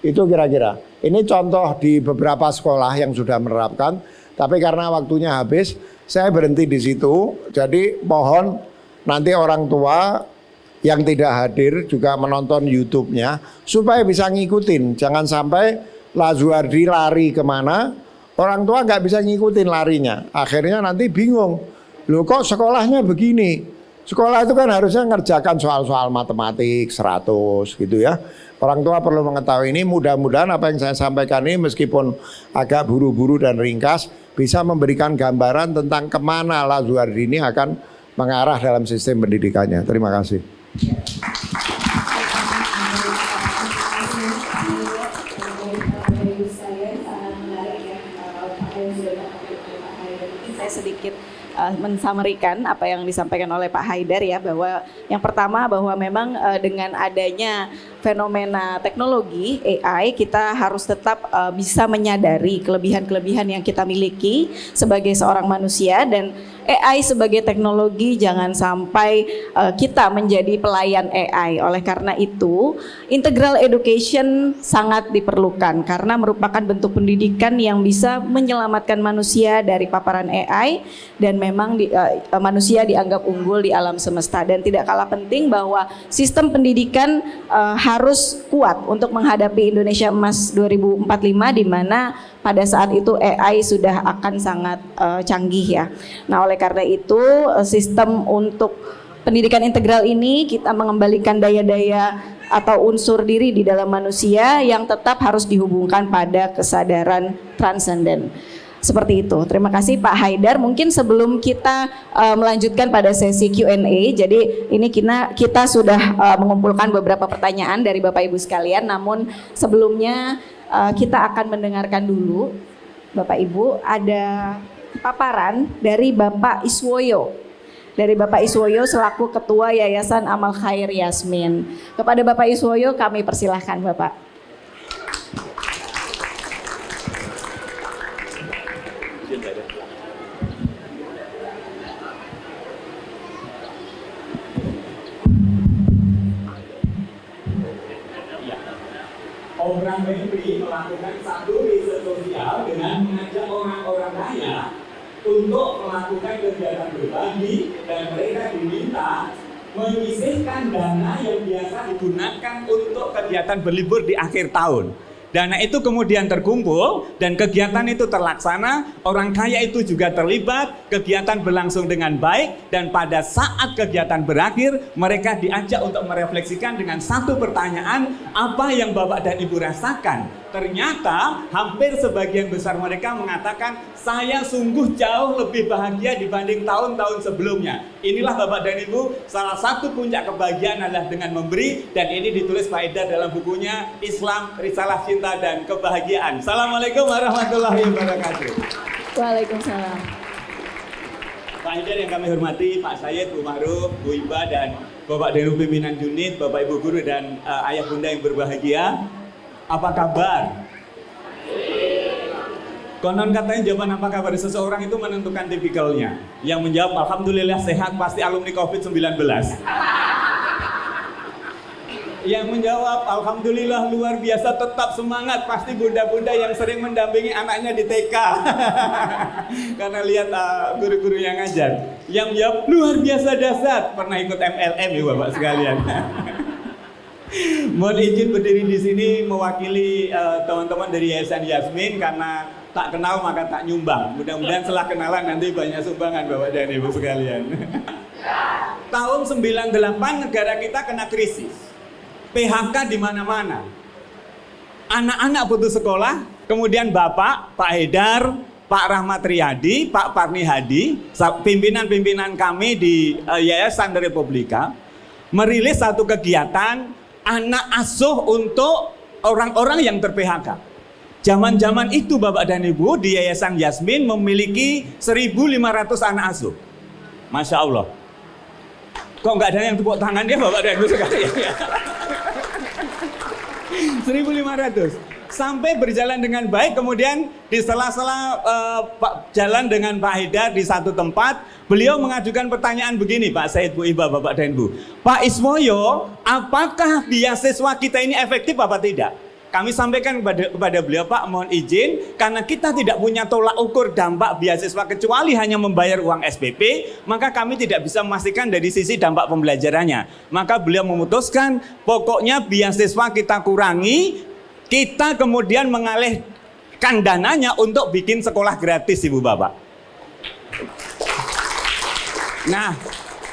Itu kira-kira. Ini contoh di beberapa sekolah yang sudah menerapkan, tapi karena waktunya habis, saya berhenti di situ. Jadi mohon nanti orang tua yang tidak hadir juga menonton YouTube-nya supaya bisa ngikutin. Jangan sampai Lazuardi lari kemana, orang tua nggak bisa ngikutin larinya. Akhirnya nanti bingung. Loh kok sekolahnya begini? Sekolah itu kan harusnya ngerjakan soal-soal matematik 100 gitu ya. Orang tua perlu mengetahui ini. Mudah-mudahan apa yang saya sampaikan ini meskipun agak buru-buru dan ringkas bisa memberikan gambaran tentang kemana Lazuardi ini akan mengarah dalam sistem pendidikannya. Terima kasih. Saya sedikit mensamerikan apa yang disampaikan oleh Pak Haidar ya, bahwa yang pertama bahwa memang dengan adanya fenomena teknologi AI, kita harus tetap bisa menyadari kelebihan-kelebihan yang kita miliki sebagai seorang manusia, dan AI sebagai teknologi jangan sampai kita menjadi pelayan AI. Oleh karena itu, integral education sangat diperlukan karena merupakan bentuk pendidikan yang bisa menyelamatkan manusia dari paparan AI, dan memang manusia dianggap unggul di alam semesta. Dan tidak kalah penting bahwa sistem pendidikan harus kuat untuk menghadapi Indonesia Emas 2045, di mana pada saat itu AI sudah akan sangat canggih ya. Nah, oleh karena itu sistem untuk pendidikan integral ini kita mengembalikan daya-daya atau unsur diri di dalam manusia yang tetap harus dihubungkan pada kesadaran transenden. Seperti itu. Terima kasih Pak Haidar. Mungkin sebelum kita melanjutkan pada sesi Q&A, jadi ini kita sudah mengumpulkan beberapa pertanyaan dari Bapak Ibu sekalian. Namun sebelumnya kita akan mendengarkan dulu, Bapak Ibu, ada paparan dari Bapak Iswoyo. Dari Bapak Iswoyo selaku Ketua Yayasan Amal Khair Yasmin. Kepada Bapak Iswoyo kami persilahkan Bapak. Orang Bali melakukan satu riset sosial dengan mengajak orang-orang kaya untuk melakukan kegiatan berbagi, dan mereka diminta menyisihkan dana yang biasa digunakan untuk kegiatan berlibur di akhir tahun. Dana itu kemudian terkumpul dan kegiatan itu terlaksana, orang kaya itu juga terlibat, kegiatan berlangsung dengan baik, dan pada saat kegiatan berakhir mereka diajak untuk merefleksikan dengan satu pertanyaan, apa yang Bapak dan Ibu rasakan? Ternyata hampir sebagian besar mereka mengatakan, saya sungguh jauh lebih bahagia dibanding tahun-tahun sebelumnya. Inilah Bapak dan Ibu, salah satu puncak kebahagiaan adalah dengan memberi, dan ini ditulis Pak Haidar dalam bukunya Islam, Risalah Cinta dan Kebahagiaan. Assalamualaikum warahmatullahi wabarakatuh. Waalaikumsalam. Pak Haidar yang kami hormati, Pak Said, Bu Ma'ruf, Bu Iba, dan Bapak dan Ibu pimpinan unit, Bapak Ibu guru, dan ayah bunda yang berbahagia. Apa kabar? Konon katanya jawaban apa kabar seseorang itu menentukan tipikalnya. Yang menjawab alhamdulillah sehat pasti alumni COVID-19. Yang menjawab alhamdulillah luar biasa tetap semangat pasti bunda-bunda yang sering mendampingi anaknya di TK. Karena lihat guru-guru yang ngajar. Yang menjawab luar biasa dahsyat pernah ikut MLM ya Bapak sekalian. Mohon izin berdiri di sini mewakili teman-teman dari Yayasan Yasmin, karena tak kenal maka tak nyumbang. Mudah-mudahan setelah kenalan nanti banyak sumbangan Bapak dan Ibu sekalian. Tahun 98 negara kita kena krisis. PHK di mana-mana. Anak-anak putus sekolah, kemudian Bapak, Pak Haidar, Pak Rahmat Riyadi, Pak Parni Hadi, pimpinan-pimpinan kami di Yayasan Republika merilis satu kegiatan anak asuh untuk orang-orang yang ter-PHK. Zaman-zaman itu Bapak dan Ibu di Yayasan Yasmin memiliki 1.500 anak asuh. Masya Allah. Kok nggak ada yang tepuk tangan dia Bapak dan Ibu sekalian? 1.500. Sampai berjalan dengan baik, kemudian di sela-sela jalan dengan Pak Haidar di satu tempat, beliau mengajukan pertanyaan begini, Pak Said, Bu Iba, Bapak dan Ibu. Pak Ismoyo, apakah beasiswa kita ini efektif apa tidak? Kami sampaikan kepada beliau, Pak, mohon izin, karena kita tidak punya tolak ukur dampak beasiswa kecuali hanya membayar uang SPP, maka kami tidak bisa memastikan dari sisi dampak pembelajarannya. Maka beliau memutuskan, pokoknya beasiswa kita kurangi, kita kemudian mengalihkan dananya untuk bikin sekolah gratis, Ibu Bapak. Nah,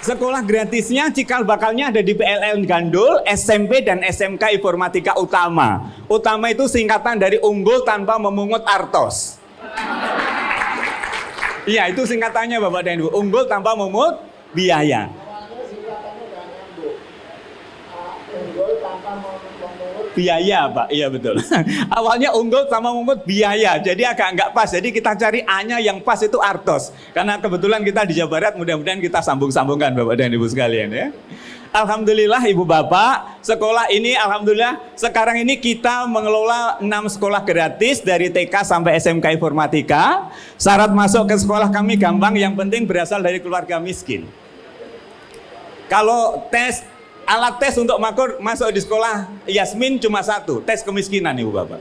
sekolah gratisnya cikal bakalnya ada di PLN Gandul, SMP dan SMK Informatika Utama. Utama itu singkatan dari unggul tanpa memungut artos. Iya, itu singkatannya Bapak dan Ibu, unggul tanpa memungut biaya. Biaya Pak, iya betul. Awalnya unggul sama memungut biaya, jadi agak nggak pas. Jadi kita cari A-nya yang pas itu artos. Karena kebetulan kita di Jawa Barat, mudah-mudahan kita sambung-sambungkan Bapak dan Ibu sekalian ya. Alhamdulillah Ibu Bapak, sekolah ini alhamdulillah sekarang ini kita mengelola 6 sekolah gratis dari TK sampai SMK Informatika. Syarat masuk ke sekolah kami gampang, yang penting berasal dari keluarga miskin. Kalau alat tes untuk masuk di sekolah Yasmin cuma satu, tes kemiskinan Ibu Bapak.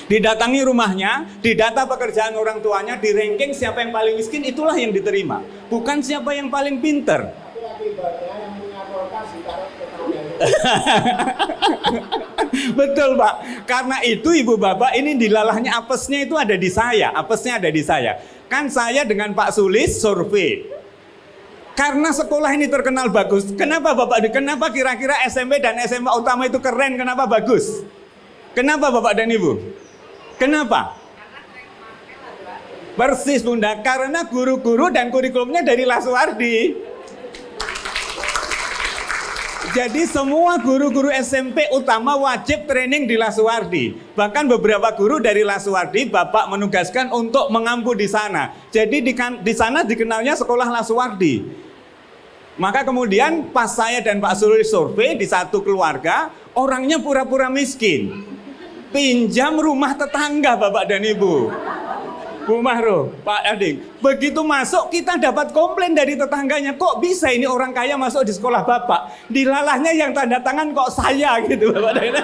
Didatangi rumahnya, didata pekerjaan orang tuanya, di ranking siapa yang paling miskin, itulah yang diterima. Bukan siapa yang paling pinter. Betul Pak, karena itu Ibu Bapak ini dilalahnya apesnya itu ada di saya, apesnya ada di saya. Kan saya dengan Pak Sulis survei. Karena sekolah ini terkenal bagus. Kenapa Bapak? Kenapa kira-kira SMP dan SMA Utama itu keren? Kenapa bagus? Kenapa Bapak dan Ibu? Kenapa? Persis Bunda, karena guru-guru dan kurikulumnya dari Laswardi. Jadi semua guru-guru SMP Utama wajib training di Laswardi. Bahkan beberapa guru dari Laswardi Bapak menugaskan untuk mengampu di sana. Jadi di sana dikenalnya sekolah Laswardi. Maka kemudian pas saya dan Pak Sulis survei di satu keluarga, orangnya pura-pura miskin. Pinjam rumah tetangga Bapak dan Ibu. Bu Mahro, Pak Ading. Begitu masuk kita dapat komplain dari tetangganya. Kok bisa ini orang kaya masuk di sekolah Bapak? Dilalahnya yang tanda tangan kok saya gitu Bapak dan Ibu.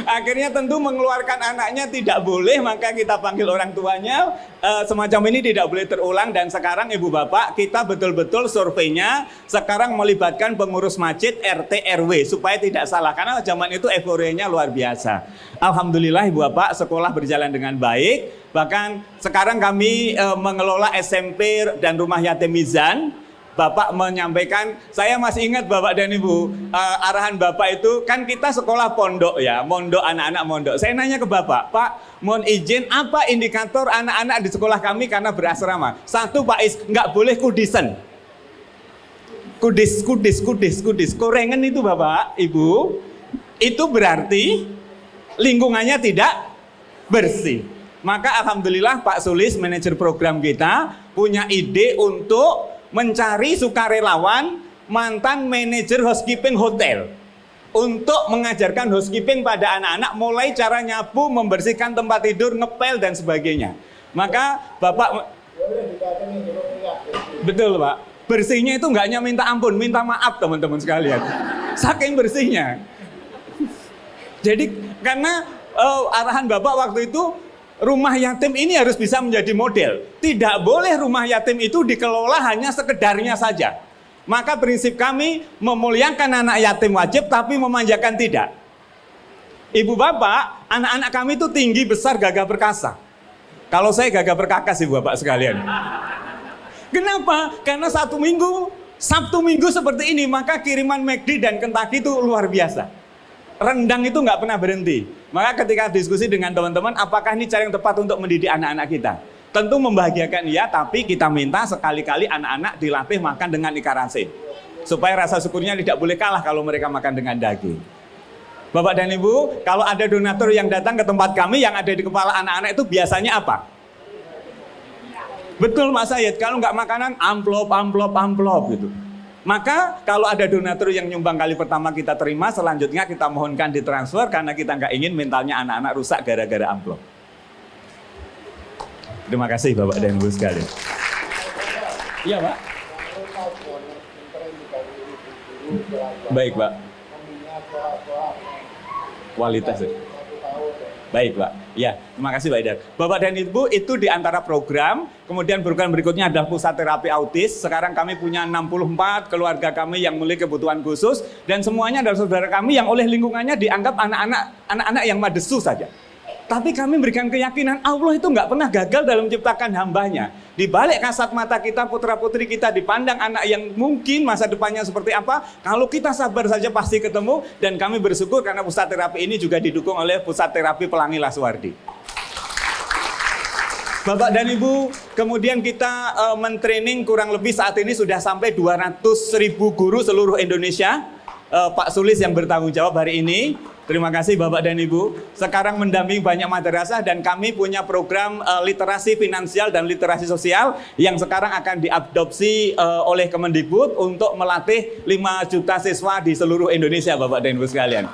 Akhirnya tentu mengeluarkan anaknya tidak boleh, maka kita panggil orang tuanya. Semacam ini tidak boleh terulang. Dan sekarang ibu bapak, kita betul-betul surveinya sekarang melibatkan pengurus masjid, RT, RW supaya tidak salah. Karena zaman itu euforianya luar biasa. Alhamdulillah ibu bapak, sekolah berjalan dengan baik. Bahkan sekarang kami mengelola SMP dan rumah yatim Mizan. Bapak menyampaikan, saya masih ingat Bapak dan Ibu, arahan Bapak itu, kan kita sekolah pondok ya, mondok, anak-anak mondok. Saya nanya ke Bapak, Pak, mohon izin, apa indikator anak-anak di sekolah kami karena berasrama? Satu, Pak Is, nggak boleh kudisen. Kudis. Korengan itu Bapak, Ibu, itu berarti lingkungannya tidak bersih. Maka Alhamdulillah Pak Sulis, manajer program kita, punya ide untuk mencari sukarelawan mantan manajer housekeeping hotel untuk mengajarkan housekeeping pada anak-anak, mulai cara nyapu, membersihkan tempat tidur, ngepel dan sebagainya. Maka Bapak, betul Pak, bersihnya itu nggak hanya minta ampun, minta maaf teman-teman sekalian, saking bersihnya. Jadi karena arahan Bapak waktu itu, rumah yatim ini harus bisa menjadi model. Tidak boleh rumah yatim itu dikelola hanya sekedarnya saja. Maka prinsip kami memuliakan anak yatim wajib, tapi memanjakan tidak. Ibu bapak, anak-anak kami itu tinggi, besar, gagah perkasa. Kalau saya gagah perkakas ibu bapak sekalian. Kenapa? Karena Sabtu Minggu seperti ini, maka kiriman McD dan Kentucky itu luar biasa. Rendang itu nggak pernah berhenti. Maka ketika diskusi dengan teman-teman, apakah ini cara yang tepat untuk mendidik anak-anak kita? Tentu membahagiakan iya, tapi kita minta sekali-kali anak-anak dilatih makan dengan ikan asin. Supaya rasa syukurnya tidak boleh kalah kalau mereka makan dengan daging. Bapak dan Ibu, kalau ada donatur yang datang ke tempat kami, yang ada di kepala anak-anak itu biasanya apa? Betul Mas Said, kalau nggak makanan, amplop gitu. Maka kalau ada donatur yang nyumbang kali pertama kita terima, selanjutnya kita mohonkan ditransfer karena kita nggak ingin mentalnya anak-anak rusak gara-gara amplop. Terima kasih Bapak dan Ibu sekalian. Iya Pak. Baik Pak. Kualitas ya. Baik Pak, ya terima kasih Pak Idar. Bapak dan Ibu, itu di antara program. Kemudian program berikutnya adalah pusat terapi autis. Sekarang kami punya 64 keluarga kami yang memiliki kebutuhan khusus. Dan semuanya adalah saudara kami yang oleh lingkungannya dianggap anak-anak yang madesu saja. Tapi kami berikan keyakinan Allah itu nggak pernah gagal dalam menciptakan hambanya. Di balik kasat mata kita, putra-putri kita dipandang anak yang mungkin masa depannya seperti apa. Kalau kita sabar saja pasti ketemu. Dan kami bersyukur karena pusat terapi ini juga didukung oleh pusat terapi Pelangi Laswardi. Bapak dan Ibu, kemudian kita mentraining kurang lebih saat ini sudah sampai 200.000 guru seluruh Indonesia. Pak Sulis yang bertanggung jawab hari ini. Terima kasih Bapak dan Ibu. Sekarang mendampingi banyak madrasah dan kami punya program literasi finansial dan literasi sosial yang sekarang akan diadopsi oleh Kemendikbud untuk melatih 5 juta siswa di seluruh Indonesia Bapak dan Ibu sekalian.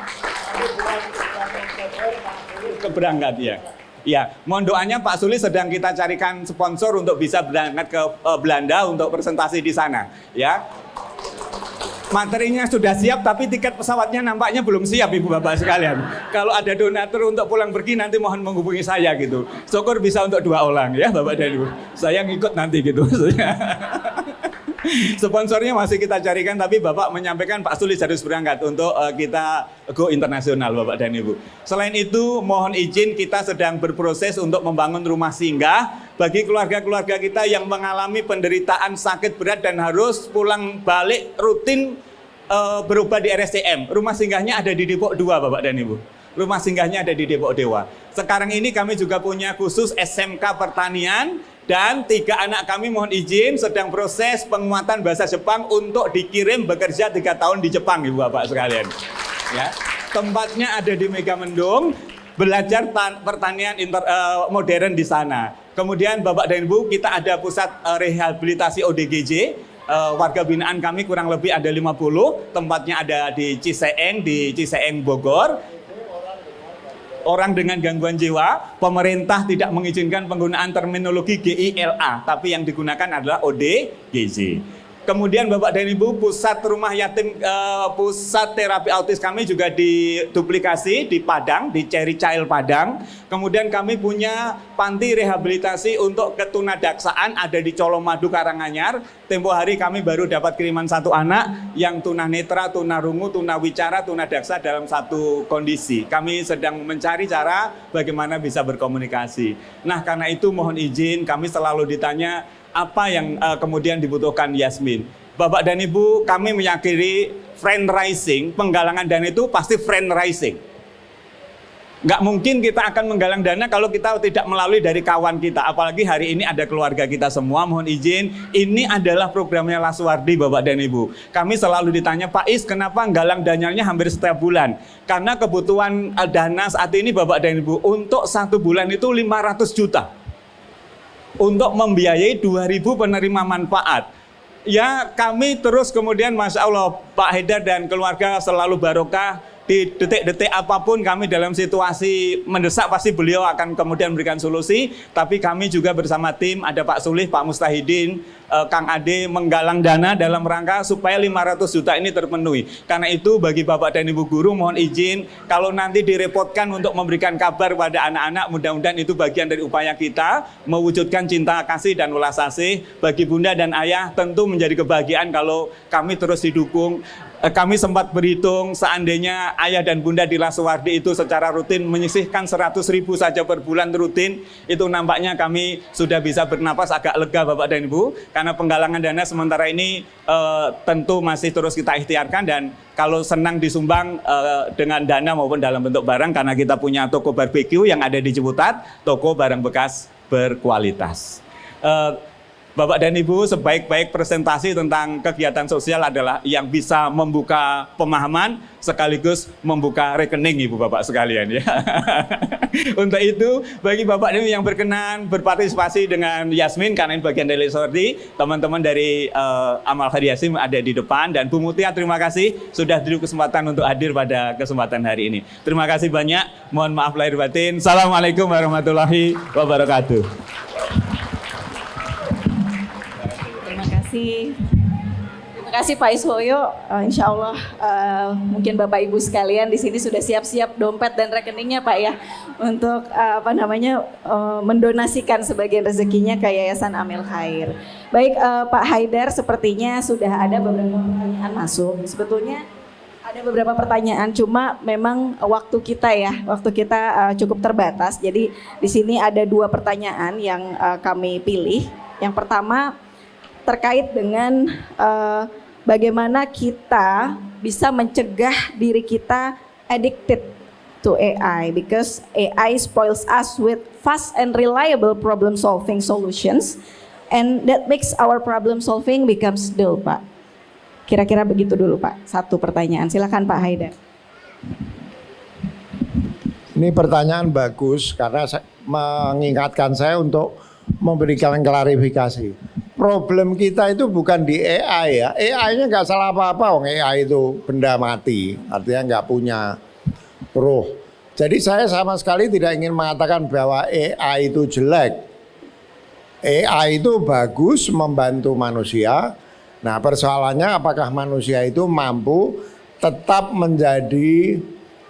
Keberangkat ya. Ya, mohon doanya Pak Sulis sedang kita carikan sponsor untuk bisa berangkat ke Belanda untuk presentasi di sana, ya. Materinya sudah siap, tapi tiket pesawatnya nampaknya belum siap Ibu Bapak sekalian. Kalau ada donatur untuk pulang pergi nanti mohon menghubungi saya gitu. Syukur bisa untuk 2 orang ya Bapak dan Ibu. Saya ngikut nanti gitu. Sponsornya masih kita carikan, tapi Bapak menyampaikan Pak Sulis harus berangkat untuk kita go internasional Bapak dan Ibu. Selain itu mohon izin kita sedang berproses untuk membangun rumah singgah bagi keluarga-keluarga kita yang mengalami penderitaan sakit berat dan harus pulang balik rutin berobat di RSCM. Rumah singgahnya ada di Depok 2 Bapak dan Ibu. Rumah singgahnya ada di Depok Dewa. Sekarang ini kami juga punya khusus SMK Pertanian. Dan 3 anak kami mohon izin sedang proses penguatan bahasa Jepang untuk dikirim bekerja 3 tahun di Jepang Ibu Bapak sekalian. Ya, tempatnya ada di Megamendung, belajar pertanian modern di sana. Kemudian Bapak dan Ibu, kita ada pusat rehabilitasi ODGJ. Warga binaan kami kurang lebih ada 50, tempatnya ada di Ciseeng Bogor. Orang dengan gangguan jiwa, pemerintah tidak mengizinkan penggunaan terminologi GILA, tapi yang digunakan adalah ODGJ. Kemudian Bapak dan Ibu, pusat rumah yatim, pusat terapi autis kami juga diduplikasi di Padang, di Cherry Child Padang. Kemudian kami punya panti rehabilitasi untuk ketunadaksaan ada di Colomadu Karanganyar. Tempo hari kami baru dapat kiriman satu anak yang tunanetra, tunarungu, tunawicara, tunadaksa dalam satu kondisi. Kami sedang mencari cara bagaimana bisa berkomunikasi. Nah, karena itu mohon izin, kami selalu ditanya apa yang kemudian dibutuhkan Yasmin. Bapak dan Ibu, kami meyakini fundraising, penggalangan dana itu pasti fundraising. Nggak mungkin kita akan menggalang dana kalau kita tidak melalui dari kawan kita. Apalagi hari ini ada keluarga kita semua, mohon izin, ini adalah programnya Laswardi Bapak dan Ibu. Kami selalu ditanya, Pak Is, kenapa nggalang dananya hampir setiap bulan? Karena kebutuhan dana saat ini Bapak dan Ibu, untuk satu bulan itu 500 juta. Untuk membiayai 2.000 penerima manfaat. Ya, kami terus kemudian Masya Allah, Pak Haidar dan keluarga selalu barokah. Di detik-detik apapun kami dalam situasi mendesak pasti beliau akan kemudian memberikan solusi. Tapi kami juga bersama tim, ada Pak Sulih, Pak Mustahidin, Kang Ade menggalang dana dalam rangka supaya 500 juta ini terpenuhi. Karena itu bagi Bapak dan Ibu guru mohon izin, kalau nanti direpotkan untuk memberikan kabar pada anak-anak, mudah-mudahan itu bagian dari upaya kita mewujudkan cinta kasih dan welas asih. Bagi bunda dan ayah tentu menjadi kebahagiaan kalau kami terus didukung. Kami sempat berhitung seandainya ayah dan bunda di Laswardi itu secara rutin menyisihkan 100.000 saja per bulan rutin, itu nampaknya kami sudah bisa bernapas agak lega Bapak dan Ibu, karena penggalangan dana sementara ini tentu masih terus kita ikhtiarkan, dan kalau senang disumbang dengan dana maupun dalam bentuk barang, karena kita punya toko barbeque yang ada di Ciputat, toko barang bekas berkualitas. Bapak dan Ibu, sebaik-baik presentasi tentang kegiatan sosial adalah yang bisa membuka pemahaman sekaligus membuka rekening Ibu Bapak sekalian ya. Untuk itu, bagi Bapak dan Ibu yang berkenan berpartisipasi dengan Yasmin karena ini bagian dari Laswardi, teman-teman dari Amal Khadi Yasim ada di depan, dan Bu Mutia terima kasih sudah diberi kesempatan untuk hadir pada kesempatan hari ini. Terima kasih banyak. Mohon maaf lahir batin. Assalamualaikum warahmatullahi wabarakatuh. Terima kasih Pak Iswoyo. Insya Allah mungkin Bapak Ibu sekalian di sini sudah siap-siap dompet dan rekeningnya Pak ya, untuk mendonasikan sebagian rezekinya ke Yayasan Amil Khair. Baik Pak Haidar, sepertinya sudah ada beberapa pertanyaan masuk. Sebetulnya ada beberapa pertanyaan, cuma memang waktu kita cukup terbatas. Jadi di sini ada 2 pertanyaan yang kami pilih. Yang pertama terkait dengan bagaimana kita bisa mencegah diri kita addicted to AI, because AI spoils us with fast and reliable problem solving solutions, and that makes our problem solving becomes dull, Pak. Kira-kira begitu dulu Pak, satu pertanyaan. Silakan Pak Haidar. Ini pertanyaan bagus karena mengingatkan saya untuk memberikan klarifikasi. Problem kita itu bukan di AI ya. AI-nya nggak salah apa-apa, AI itu benda mati, artinya nggak punya roh. Jadi saya sama sekali tidak ingin mengatakan bahwa AI itu jelek. AI itu bagus membantu manusia. Nah persoalannya apakah manusia itu mampu tetap menjadi,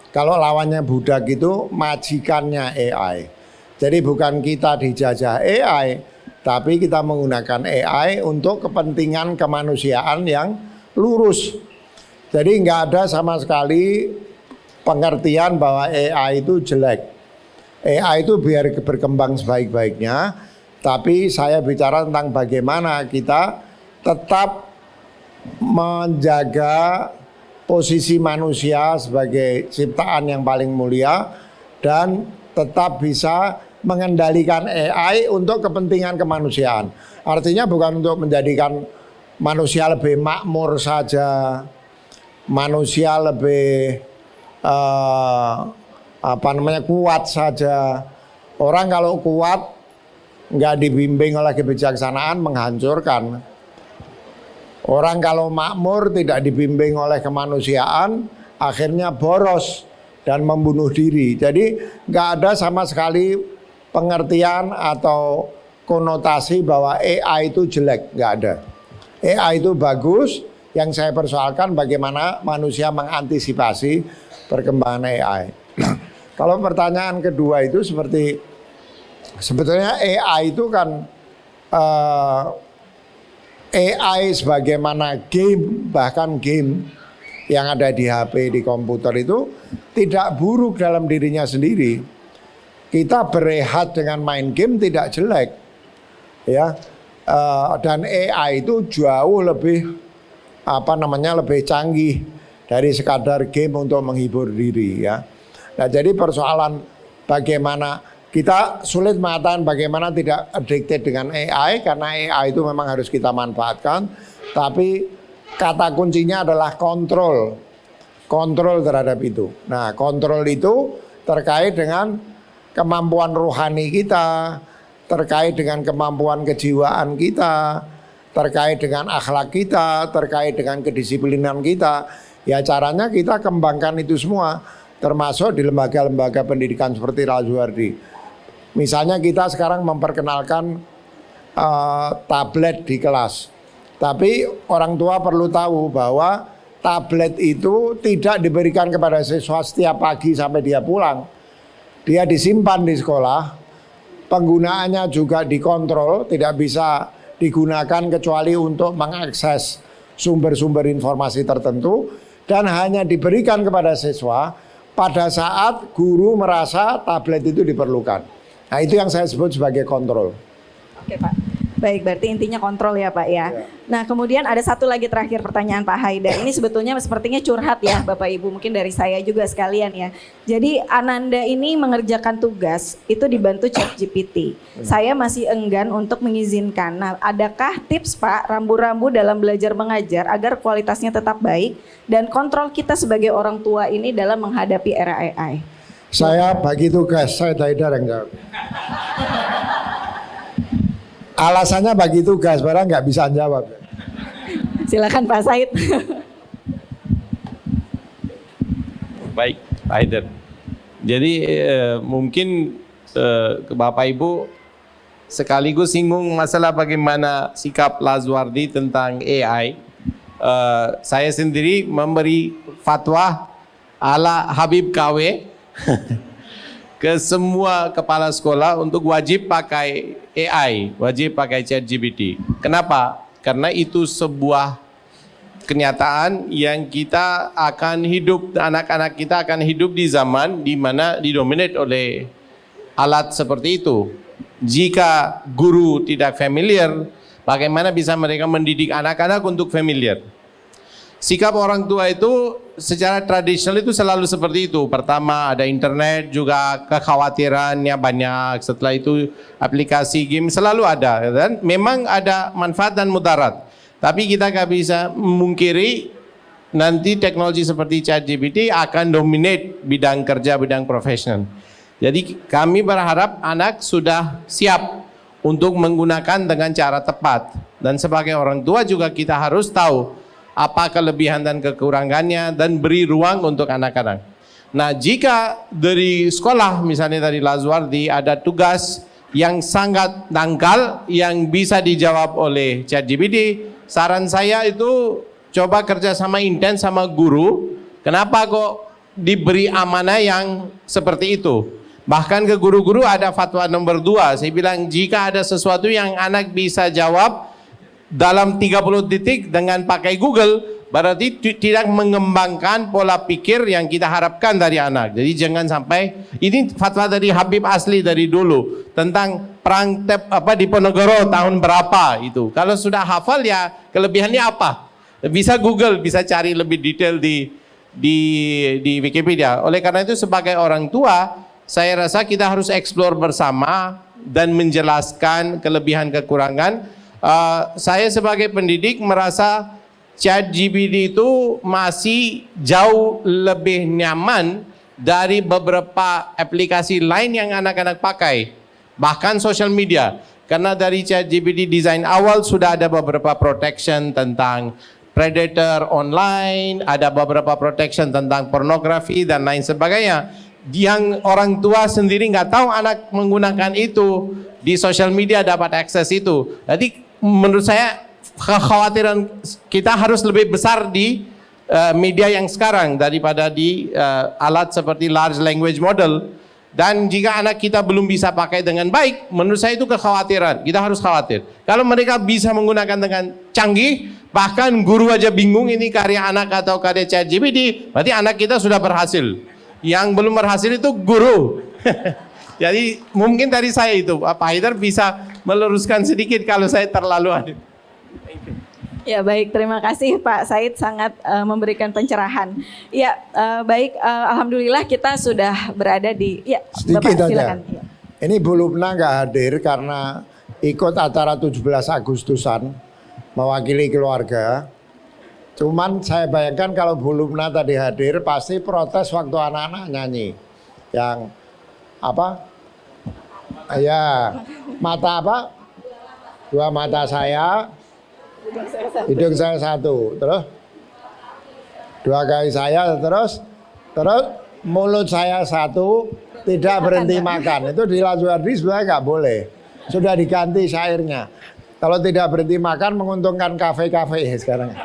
kalau lawannya budak itu majikannya AI. Jadi bukan kita dijajah AI, tapi kita menggunakan AI untuk kepentingan kemanusiaan yang lurus. Jadi nggak ada sama sekali pengertian bahwa AI itu jelek. AI itu biar berkembang sebaik-baiknya, tapi saya bicara tentang bagaimana kita tetap menjaga posisi manusia sebagai ciptaan yang paling mulia dan tetap bisa mengendalikan AI untuk kepentingan kemanusiaan. Artinya bukan untuk menjadikan manusia lebih makmur saja, manusia lebih kuat saja. Orang kalau kuat nggak dibimbing oleh kebijaksanaan menghancurkan. Orang kalau makmur tidak dibimbing oleh kemanusiaan akhirnya boros dan membunuh diri. Jadi nggak ada sama sekali pengertian atau konotasi bahwa AI itu jelek, nggak ada. AI itu bagus, yang saya persoalkan bagaimana manusia mengantisipasi perkembangan AI. Kalau pertanyaan kedua itu seperti sebetulnya AI itu kan AI sebagaimana game, bahkan game yang ada di HP, di komputer itu tidak buruk dalam dirinya sendiri. Kita berehat dengan main game tidak jelek, ya. Dan AI itu jauh lebih lebih canggih dari sekadar game untuk menghibur diri, ya. Nah, jadi persoalan bagaimana kita sulit mengatakan bagaimana tidak addicted dengan AI, karena AI itu memang harus kita manfaatkan, tapi kata kuncinya adalah kontrol terhadap itu. Nah, kontrol itu terkait dengan kemampuan rohani kita, terkait dengan kemampuan kejiwaan kita, terkait dengan akhlak kita, terkait dengan kedisiplinan kita. Ya caranya kita kembangkan itu semua, termasuk di lembaga-lembaga pendidikan seperti Lazuardi. Misalnya kita sekarang memperkenalkan tablet di kelas. Tapi orang tua perlu tahu bahwa tablet itu tidak diberikan kepada siswa setiap pagi sampai dia pulang. Dia disimpan di sekolah, penggunaannya juga dikontrol, tidak bisa digunakan kecuali untuk mengakses sumber-sumber informasi tertentu, dan hanya diberikan kepada siswa pada saat guru merasa tablet itu diperlukan. Nah, itu yang saya sebut sebagai kontrol. Oke, Pak. Baik, berarti intinya kontrol ya, Pak, ya. Nah, kemudian ada satu lagi terakhir pertanyaan Pak Haidar. Ini sebetulnya sepertinya curhat ya Bapak Ibu, mungkin dari saya juga sekalian ya. Jadi Ananda ini mengerjakan tugas itu dibantu ChatGPT. Saya masih enggan untuk mengizinkan. Nah, adakah tips Pak, rambu-rambu dalam belajar mengajar agar kualitasnya tetap baik dan kontrol kita sebagai orang tua ini dalam menghadapi era AI? Saya bagi tugas, saya Haidar yang jawab. Alasannya bagi tugas, barang nggak bisa jawab. Silakan Pak Said. Baik, Pak Haidar. Jadi mungkin ke Bapak Ibu sekaligus singgung masalah bagaimana sikap Lazuardi tentang AI. Saya sendiri memberi fatwa ala Habib KW ke semua kepala sekolah untuk wajib pakai AI, wajib pakai ChatGPT. Kenapa? Karena itu sebuah kenyataan yang kita akan hidup, anak-anak kita akan hidup di zaman di mana didominate oleh alat seperti itu. Jika guru tidak familiar, bagaimana bisa mereka mendidik anak-anak untuk familiar? Sikap orang tua itu secara tradisional itu selalu seperti itu. Pertama ada internet, juga kekhawatirannya banyak. Setelah itu aplikasi game selalu ada. Dan memang ada manfaat dan mudarat. Tapi kita gak bisa memungkiri nanti teknologi seperti ChatGPT akan dominate bidang kerja, bidang profesional. Jadi kami berharap anak sudah siap untuk menggunakan dengan cara tepat. Dan sebagai orang tua juga kita harus tahu apa kelebihan dan kekurangannya dan beri ruang untuk anak-anak. Nah, jika dari sekolah misalnya dari Lazuardi ada tugas yang sangat dangkal yang bisa dijawab oleh ChatGPT, saran saya itu coba kerjasama intens sama guru. Kenapa kok diberi amanah yang seperti itu? Bahkan ke guru-guru ada fatwa nomor 2. Saya bilang jika ada sesuatu yang anak bisa jawab dalam 30 detik dengan pakai Google, berarti tidak mengembangkan pola pikir yang kita harapkan dari anak. Jadi jangan sampai, ini fatwa dari Habib asli dari dulu tentang perang Diponegoro tahun berapa itu. Kalau sudah hafal ya kelebihannya apa? Bisa Google, bisa cari lebih detail di Wikipedia. Oleh karena itu sebagai orang tua, saya rasa kita harus explore bersama dan menjelaskan kelebihan kekurangan. Saya sebagai pendidik merasa ChatGPT itu masih jauh lebih nyaman dari beberapa aplikasi lain yang anak-anak pakai, bahkan social media. Karena dari ChatGPT desain awal sudah ada beberapa protection tentang predator online, ada beberapa protection tentang pornografi dan lain sebagainya. Yang orang tua sendiri nggak tahu anak menggunakan itu di social media dapat akses itu. Jadi menurut saya kekhawatiran kita harus lebih besar di media yang sekarang daripada di alat seperti large language model. Dan jika anak kita belum bisa pakai dengan baik, menurut saya itu kekhawatiran. Kita harus khawatir. Kalau mereka bisa menggunakan dengan canggih, bahkan guru aja bingung ini karya anak atau karya ChatGPT, berarti anak kita sudah berhasil. Yang belum berhasil itu guru. Jadi mungkin dari saya itu, Pak Haidar bisa meluruskan sedikit kalau saya terlalu. Ya baik, terima kasih Pak Said, sangat memberikan pencerahan. Ya baik, alhamdulillah kita sudah berada di. Ya, sedikit Bapak, aja. silakan. Ya. Ini Bu Lubna nggak hadir karena ikut acara 17 Agustusan mewakili keluarga. Cuman saya bayangkan kalau Bu Lubna tadi hadir pasti protes waktu anak-anak nyanyi. Yang apa? Ya, mata apa? Dua mata saya, hidung saya satu, terus dua kaki saya, terus mulut saya satu, tidak berhenti makan. Itu di Lazuardi sebenarnya nggak boleh, sudah diganti syairnya. Kalau tidak berhenti makan menguntungkan kafe-kafe sekarang.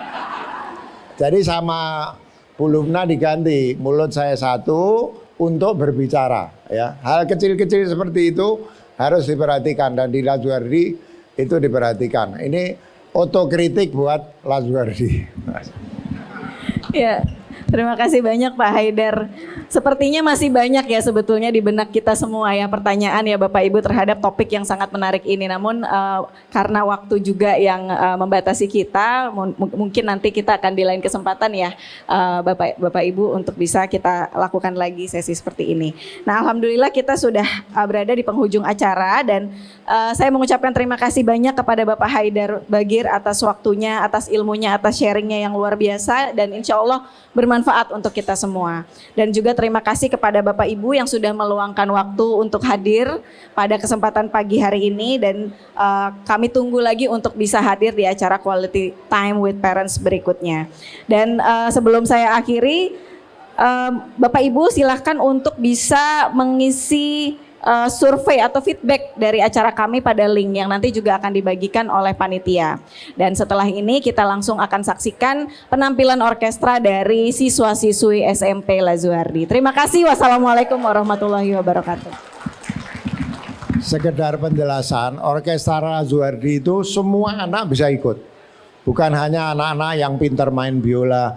Jadi sama Bu Lubna diganti, mulut saya satu untuk berbicara. Ya, hal kecil-kecil seperti itu harus diperhatikan dan di Lazuardi itu diperhatikan. Ini otokritik buat Lazuardi. Ya, terima kasih banyak Pak Haidar. Sepertinya masih banyak ya sebetulnya di benak kita semua ya pertanyaan ya Bapak Ibu terhadap topik yang sangat menarik ini. Namun karena waktu juga yang membatasi kita, mungkin nanti kita akan di lain kesempatan ya Bapak Ibu untuk bisa kita lakukan lagi sesi seperti ini. Nah, alhamdulillah kita sudah berada di penghujung acara dan saya mengucapkan terima kasih banyak kepada Bapak Haidar Bagir atas waktunya, atas ilmunya, atas sharingnya yang luar biasa dan insya Allah bermanfaat untuk kita semua. Dan juga terima kasih kepada Bapak Ibu yang sudah meluangkan waktu untuk hadir pada kesempatan pagi hari ini dan kami tunggu lagi untuk bisa hadir di acara Quality Time with Parents berikutnya. Dan sebelum saya akhiri, Bapak Ibu silahkan untuk bisa mengisi survei atau feedback dari acara kami pada link yang nanti juga akan dibagikan oleh panitia. Dan setelah ini kita langsung akan saksikan penampilan orkestra dari siswa-siswi SMP Lazuardi. Terima kasih. Wassalamualaikum warahmatullahi wabarakatuh. Sekedar penjelasan, orkestra Lazuardi itu semua anak bisa ikut. Bukan hanya anak-anak yang pintar main biola.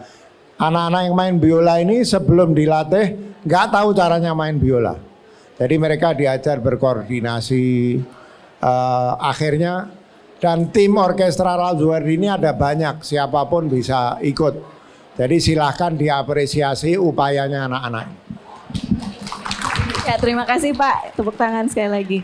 Anak-anak yang main biola ini sebelum dilatih nggak tahu caranya main biola. Jadi mereka diajar berkoordinasi, akhirnya dan tim orkestra Lazuardi ini ada banyak, siapapun bisa ikut. Jadi silahkan diapresiasi upayanya anak-anak. Ya, terima kasih Pak, tepuk tangan sekali lagi.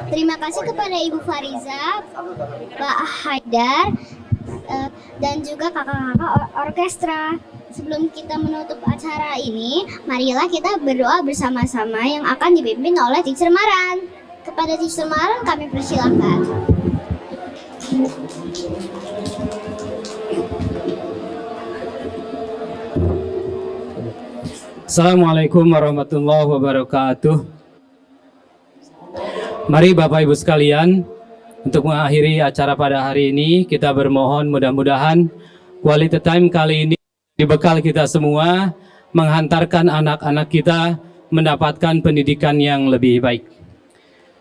Terima kasih kepada Ibu Fariza, Pak Haidar, dan juga kakak-kakak orkestra. Sebelum kita menutup acara ini, marilah kita berdoa bersama-sama yang akan dipimpin oleh Teacher Maran. Kepada Teacher Maran kami persilakan. Assalamualaikum warahmatullahi wabarakatuh. Mari Bapak Ibu sekalian, untuk mengakhiri acara pada hari ini, kita bermohon mudah-mudahan quality time kali ini dibekal kita semua menghantarkan anak-anak kita mendapatkan pendidikan yang lebih baik.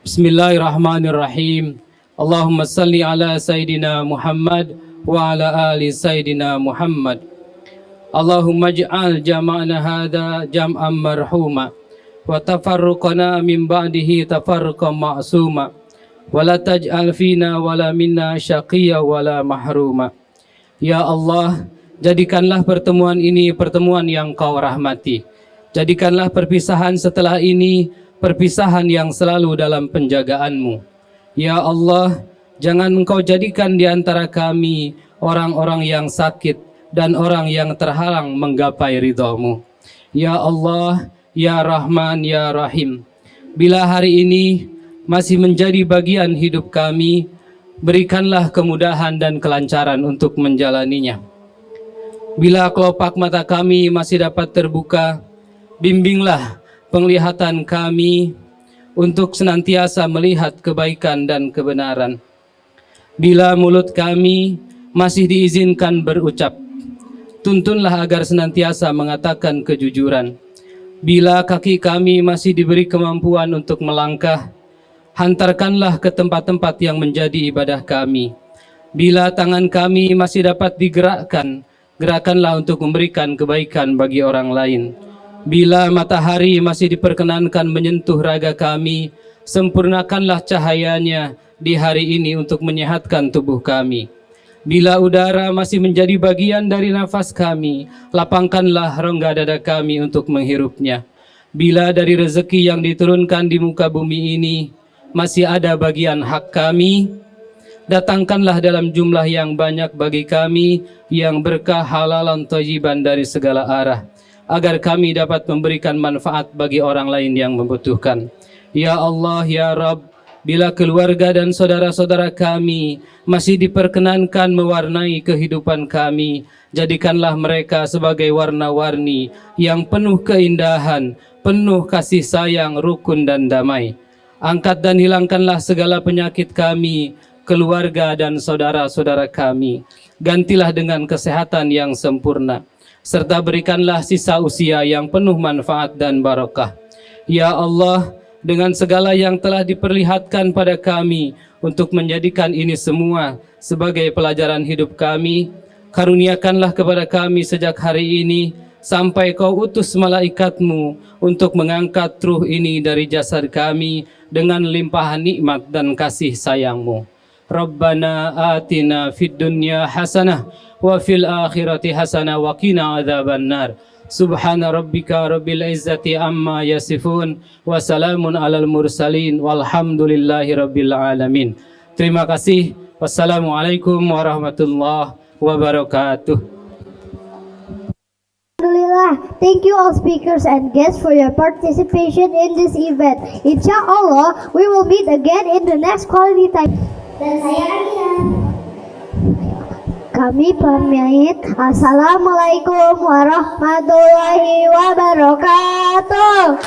Bismillahirrahmanirrahim. Allahumma salli ala Sayyidina Muhammad wa ala ali Sayyidina Muhammad. Allahumma ij'al jama'na hadha jam'an marhuma wa tafarruqana min ba'dihi tafarruqan ma'suma wa la taj'al fina wa la minna syaqiyya wa la mahruma. Ya Allah, jadikanlah pertemuan ini pertemuan yang Kau rahmati. Jadikanlah perpisahan setelah ini perpisahan yang selalu dalam penjagaan-Mu. Ya Allah, jangan Engkau jadikan di antara kami orang-orang yang sakit dan orang yang terhalang menggapai ridha-Mu. Ya Allah, Ya Rahman, Ya Rahim, bila hari ini masih menjadi bagian hidup kami, berikanlah kemudahan dan kelancaran untuk menjalaninya. Bila kelopak mata kami masih dapat terbuka, bimbinglah penglihatan kami untuk senantiasa melihat kebaikan dan kebenaran. Bila mulut kami masih diizinkan berucap, tuntunlah agar senantiasa mengatakan kejujuran. Bila kaki kami masih diberi kemampuan untuk melangkah, hantarkanlah ke tempat-tempat yang menjadi ibadah kami. Bila tangan kami masih dapat digerakkan, gerakanlah untuk memberikan kebaikan bagi orang lain. Bila matahari masih diperkenankan menyentuh raga kami, sempurnakanlah cahayanya di hari ini untuk menyehatkan tubuh kami. Bila udara masih menjadi bagian dari nafas kami, lapangkanlah rongga dada kami untuk menghirupnya. Bila dari rezeki yang diturunkan di muka bumi ini masih ada bagian hak kami, datangkanlah dalam jumlah yang banyak bagi kami yang berkah halalan thayyiban dari segala arah, agar kami dapat memberikan manfaat bagi orang lain yang membutuhkan. Ya Allah, Ya Rabb, bila keluarga dan saudara-saudara kami masih diperkenankan mewarnai kehidupan kami, jadikanlah mereka sebagai warna-warni yang penuh keindahan, penuh kasih sayang, rukun dan damai. Angkat dan hilangkanlah segala penyakit kami, keluarga dan saudara-saudara kami. Gantilah dengan kesehatan yang sempurna, serta berikanlah sisa usia yang penuh manfaat dan barakah. Ya Allah, dengan segala yang telah diperlihatkan pada kami untuk menjadikan ini semua sebagai pelajaran hidup kami, karuniakanlah kepada kami sejak hari ini sampai Kau utus malaikatmu untuk mengangkat ruh ini dari jasad kami dengan limpahan nikmat dan kasih sayang-Mu. Rabbana atina fid dunya hasanah wa fil akhirati hasanah wa qina adzabannar. Subhana rabbika rabbil izzati amma yasifun wa salamun alal mursalin walhamdulillahi rabbil alamin. Terima kasih. Wassalamualaikum warahmatullahi wabarakatuh. Alhamdulillah, thank you all speakers and guests for your participation in this event. Insyaallah, we will meet again in the next quality time. Dan saya Amina. Kami pamit. Assalamualaikum warahmatullahi wabarakatuh.